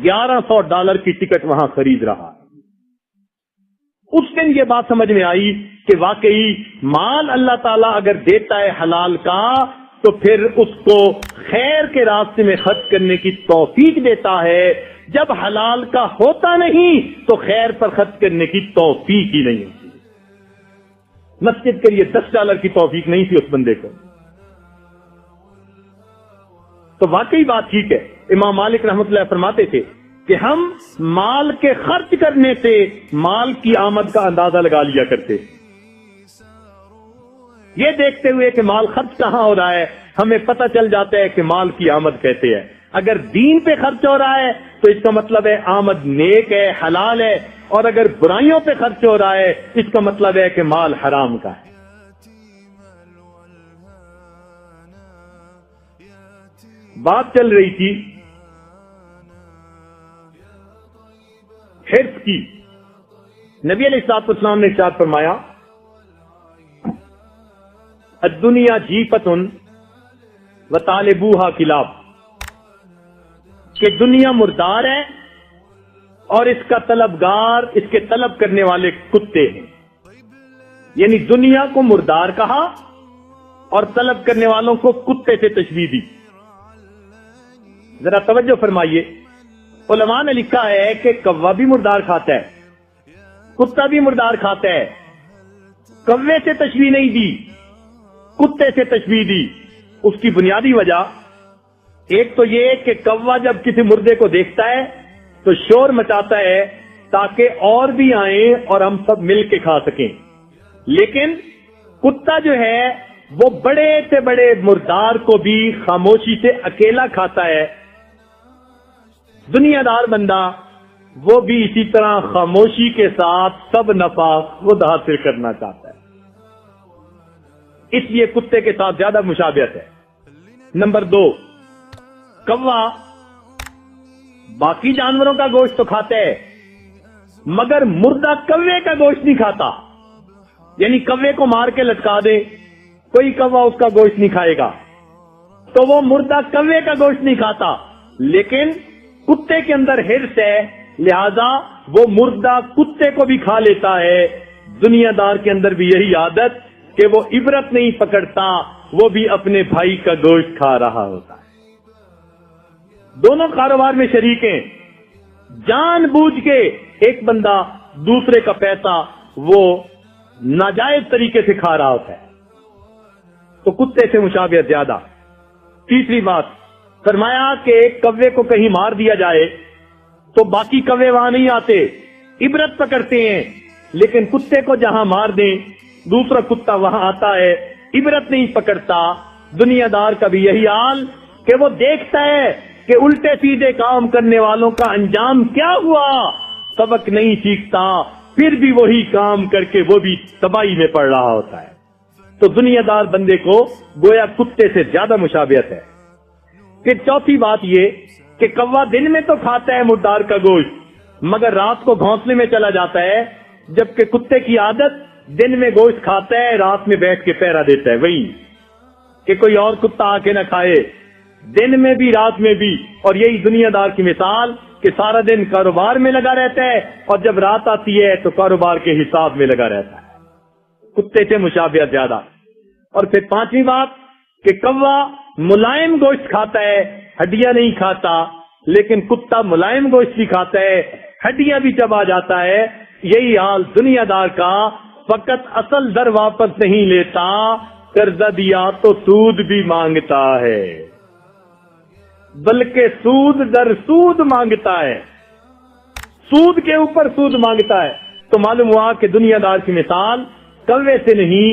$1100 کی ٹکٹ وہاں خرید رہا ہے۔ اس دن یہ بات سمجھ میں آئی کہ واقعی مال اللہ تعالیٰ اگر دیتا ہے حلال کا تو پھر اس کو خیر کے راستے میں خرچ کرنے کی توفیق دیتا ہے، جب حلال کا ہوتا نہیں تو خیر پر خرچ کرنے کی توفیق ہی نہیں ہوتی۔ مسجد کے لیے $10 کی توفیق نہیں تھی اس بندے کو۔ تو واقعی بات ٹھیک ہے، امام مالک رحمۃ اللہ فرماتے تھے کہ ہم مال کے خرچ کرنے سے مال کی آمد کا اندازہ لگا لیا کرتے، یہ دیکھتے ہوئے کہ مال خرچ کہاں ہو رہا ہے ہمیں پتہ چل جاتا ہے کہ مال کی آمد کیسے ہے۔ اگر دین پہ خرچ ہو رہا ہے تو اس کا مطلب ہے آمد نیک ہے، حلال ہے، اور اگر برائیوں پہ خرچ ہو رہا ہے اس کا مطلب ہے کہ مال حرام کا ہے۔ بات چل رہی تھی حرص کی، نبی علیہ الصلوۃ والسلام نے ارشاد فرمایا الدنیا جیفۃ وطالبوہا کلاب، کہ دنیا مردار ہے اور اس کا طلبگار، اس کے طلب کرنے والے کتے ہیں۔ یعنی دنیا کو مردار کہا اور طلب کرنے والوں کو کتے سے تشبیہ دی۔ ذرا توجہ فرمائیے، علماء نے لکھا ہے کہ کوا بھی مردار کھاتا ہے، کتا بھی مردار کھاتا ہے، کوے سے تشبیہ نہیں دی، کتے سے تشبیہ دی۔ اس کی بنیادی وجہ ایک تو یہ کہ کوا جب کسی مردے کو دیکھتا ہے تو شور مچاتا ہے تاکہ اور بھی آئیں اور ہم سب مل کے کھا سکیں، لیکن کتا جو ہے وہ بڑے سے بڑے مردار کو بھی خاموشی سے اکیلا کھاتا ہے۔ دنیا دار بندہ وہ بھی اسی طرح خاموشی کے ساتھ سب نفع خود حاصل کرنا چاہتا ہے، اس لیے کتے کے ساتھ زیادہ مشابہت ہے۔ نمبر 2، کوا باقی جانوروں کا گوشت تو کھاتا ہے مگر مردہ کوے کا گوشت نہیں کھاتا۔ یعنی کوے کو مار کے لٹکا دے، کوئی کوا اس کا گوشت نہیں کھائے گا، تو وہ مردہ کوے کا گوشت نہیں کھاتا، لیکن کتے کے اندر حرص ہے لہذا وہ مردہ کتے کو بھی کھا لیتا ہے۔ دنیا دار کے اندر بھی یہی عادت کہ وہ عبرت نہیں پکڑتا، وہ بھی اپنے بھائی کا گوشت کھا رہا ہوتا ہے۔ دونوں کاروبار میں شریک ہیں، جان بوجھ کے ایک بندہ دوسرے کا پیسہ وہ ناجائز طریقے سے کھا رہا ہوتا ہے، تو کتے سے مشابہت زیادہ۔ تیسری بات فرمایا کہ ایک کوے کو کہیں مار دیا جائے تو باقی کوے وہاں نہیں آتے، عبرت پکڑتے ہیں، لیکن کتے کو جہاں مار دیں دوسرا کتا وہاں آتا ہے، عبرت نہیں پکڑتا۔ دنیا دار کا بھی یہی حال کہ وہ دیکھتا ہے کہ الٹے سیدھے کام کرنے والوں کا انجام کیا ہوا، سبق نہیں سیکھتا، پھر بھی وہی کام کر کے وہ بھی تباہی میں پڑ رہا ہوتا ہے۔ تو دنیا دار بندے کو گویا کتے سے زیادہ مشابہت ہے۔ پھر چوتھی بات یہ کہ کوا دن میں تو کھاتا ہے مردار کا گوشت، مگر رات کو گھونسلے میں چلا جاتا ہے جبکہ کتے کی عادت دن میں گوشت کھاتا ہے، رات میں بیٹھ کے پہرا دیتا ہے، وہی کہ کوئی اور کتا آ کے نہ کھائے، دن میں بھی رات میں بھی۔ اور یہی دنیا دار کی مثال کہ سارا دن کاروبار میں لگا رہتا ہے اور جب رات آتی ہے تو کاروبار کے حساب میں لگا رہتا ہے، کتے سے مشابہت زیادہ۔ اور پھر پانچویں بات کہ کوا ملائم گوشت کھاتا ہے، ہڈیاں نہیں کھاتا، لیکن کتا ملائم گوشت بھی کھاتا ہے، ہڈیاں بھی چبا جاتا ہے۔ یہی حال دنیا دار کا، فقط اصل در واپس نہیں لیتا، قرضہ دیا تو سود بھی مانگتا ہے، بلکہ سود در سود مانگتا ہے، سود کے اوپر سود مانگتا ہے۔ تو معلوم ہوا کہ دنیا دار کی مثال کوے سے نہیں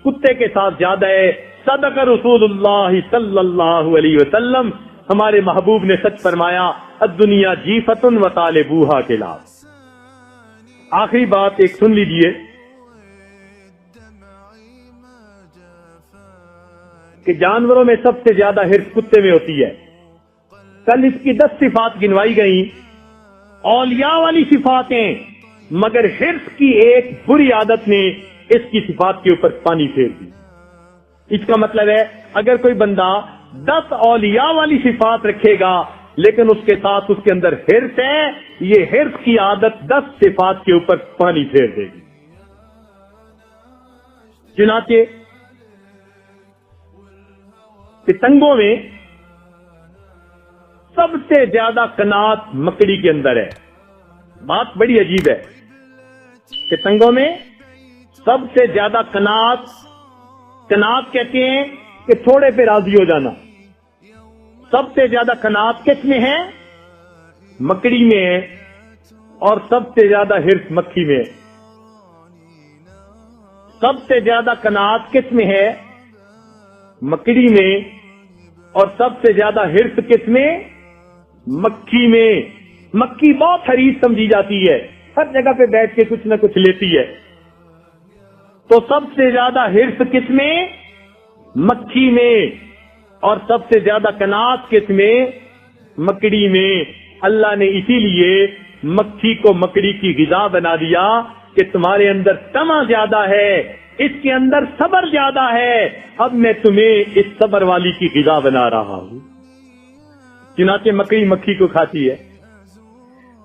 کتے کے ساتھ زیادہ ہے۔ صدق رسول اللہ صلی اللہ علیہ وسلم، ہمارے محبوب نے سچ فرمایا، الدنیا جیفت و طالبوہا کے لاب۔ آخری بات ایک سن لیجئے کہ جانوروں میں سب سے زیادہ حرص کتے میں ہوتی ہے۔ کل اس کی 10 صفات گنوائی گئیں، اولیاء والی صفاتیں، مگر حرص کی ایک بری عادت نے اس کی صفات کے اوپر پانی پھیر دی۔ اس کا مطلب ہے اگر کوئی بندہ 10 اولیاء والی صفات رکھے گا لیکن اس کے ساتھ اس کے اندر حرص ہے، یہ حرص کی عادت 10 صفات کے اوپر پانی پھیر دے گی۔ چنانچہ پتنگوں میں سب سے زیادہ قناعت مکڑی کے اندر ہے۔ بات بڑی عجیب ہے، پتنگوں میں سب سے زیادہ قناعت کہتے ہیں کہ تھوڑے پہ راضی ہو جانا۔ سب سے زیادہ قناعت کس میں ہے؟ مکڑی میں ہے، اور سب سے زیادہ حرص مکھی میں ہے۔ سب سے زیادہ قناعت کس میں ہے؟ مکڑی میں، اور سب سے زیادہ حرص کس میں؟ مکھی میں۔ مکھی بہت حریص سمجھی جاتی ہے، ہر جگہ پہ بیٹھ کے کچھ نہ کچھ لیتی ہے، تو سب سے زیادہ حرص کس میں؟ مکھی میں، اور سب سے زیادہ قناعت کس میں؟ مکڑی میں۔ اللہ نے اسی لیے مکھی کو مکڑی کی غذا بنا دیا کہ تمہارے اندر طمع زیادہ ہے، اس کے اندر صبر زیادہ ہے، اب میں تمہیں اس صبر والی کی غذا بنا رہا ہوں۔ چنانچہ مکڑی مکھی کو کھاتی ہے،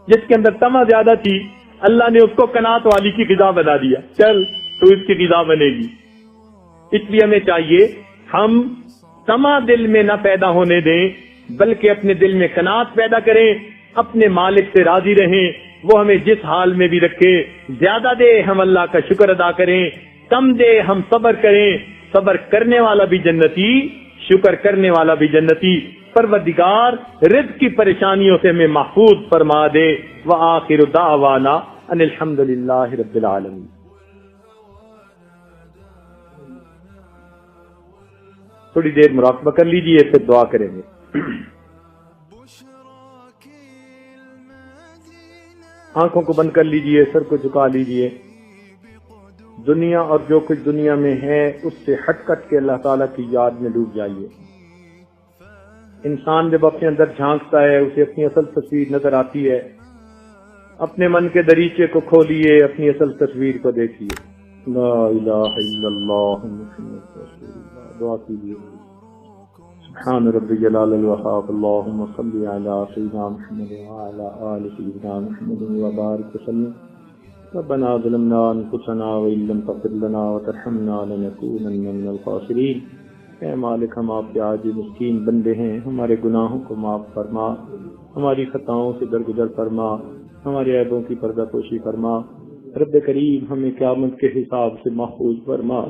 جس کے اندر طمع زیادہ تھی اللہ نے اس کو قناعت والی کی غذا بنا دیا، چل تو اس کی غذا بنے گی۔ اس لیے ہمیں چاہیے ہم طمع دل میں نہ پیدا ہونے دیں، بلکہ اپنے دل میں قناعت پیدا کریں، اپنے مالک سے راضی رہیں، وہ ہمیں جس حال میں بھی رکھے، زیادہ دے ہم اللہ کا شکر ادا کریں، کم دے ہم صبر کریں، صبر کرنے والا بھی جنتی، شکر کرنے والا بھی جنتی۔ پروردگار رزق کی پریشانیوں سے ہمیں محفوظ فرما دے۔ وآخر دعوانا ان الحمد للہ رب العالمین۔ تھوڑی دیر مراقبہ کر لیجئے، پھر دعا کریں گے۔ آنکھوں کو بند کر لیجئے، سر کو جھکا لیجئے۔ دنیا اور جو کچھ دنیا میں ہے اس سے ہٹ کٹ کے اللہ تعالیٰ کی یاد میں ڈوب جائیے۔ انسان جب اپنے اندر جھانکتا ہے اسے اپنی اصل تصویر نظر آتی ہے۔ اپنے من کے دریچے کو کھولیے، اپنی اصل تصویر کو دیکھیے۔ لا الہ الا اللہ محمد رسول اللہ۔ دعا کیجیے۔ سبحان ربی جلال الوہاب، اللہم صلی علی سیدنا محمد وعلی آل سیدنا محمد وبارک وسلم۔ ربنا ظلمنا انفسنا وان لم تغفر لنا وترحمنا لنکونن من الخاسرین۔ اے مالک، ہم آپ کے عاجز مسکین بندے ہیں، ہمارے گناہوں کو معاف فرما، ہماری خطاؤں سے درگزر فرما، ہمارے عیبوں کی پردہ پوشی فرما۔ رب کریم ہمیں قیامت کے حساب سے محفوظ فرما۔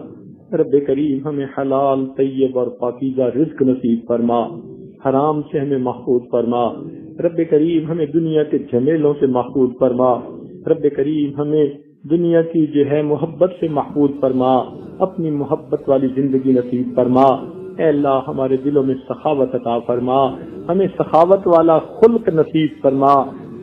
رب کریم ہمیں حلال طیب اور پاکیزہ رزق نصیب فرما، حرام سے ہمیں محفوظ فرما۔ رب کریم ہمیں دنیا کے جھمیلوں سے محفوظ فرما۔ رب کریم ہمیں دنیا کی جو ہے محبت سے محفوظ فرما، اپنی محبت والی زندگی نصیب فرما۔ اے اللہ ہمارے دلوں میں سخاوت عطا فرما، ہمیں سخاوت والا خلق نصیب فرما،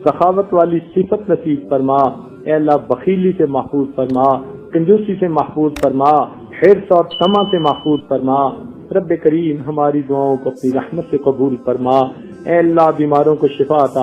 سخاوت والی صفت نصیب فرما۔ اے اللہ بخیلی سے محفوظ فرما، کنجوسی سے محفوظ فرما، حرص اور طمع سے محفوظ فرما۔ رب کریم ہماری دعاؤں کو اپنی رحمت سے قبول فرما۔ اے اللہ بیماروں کو شفا عطا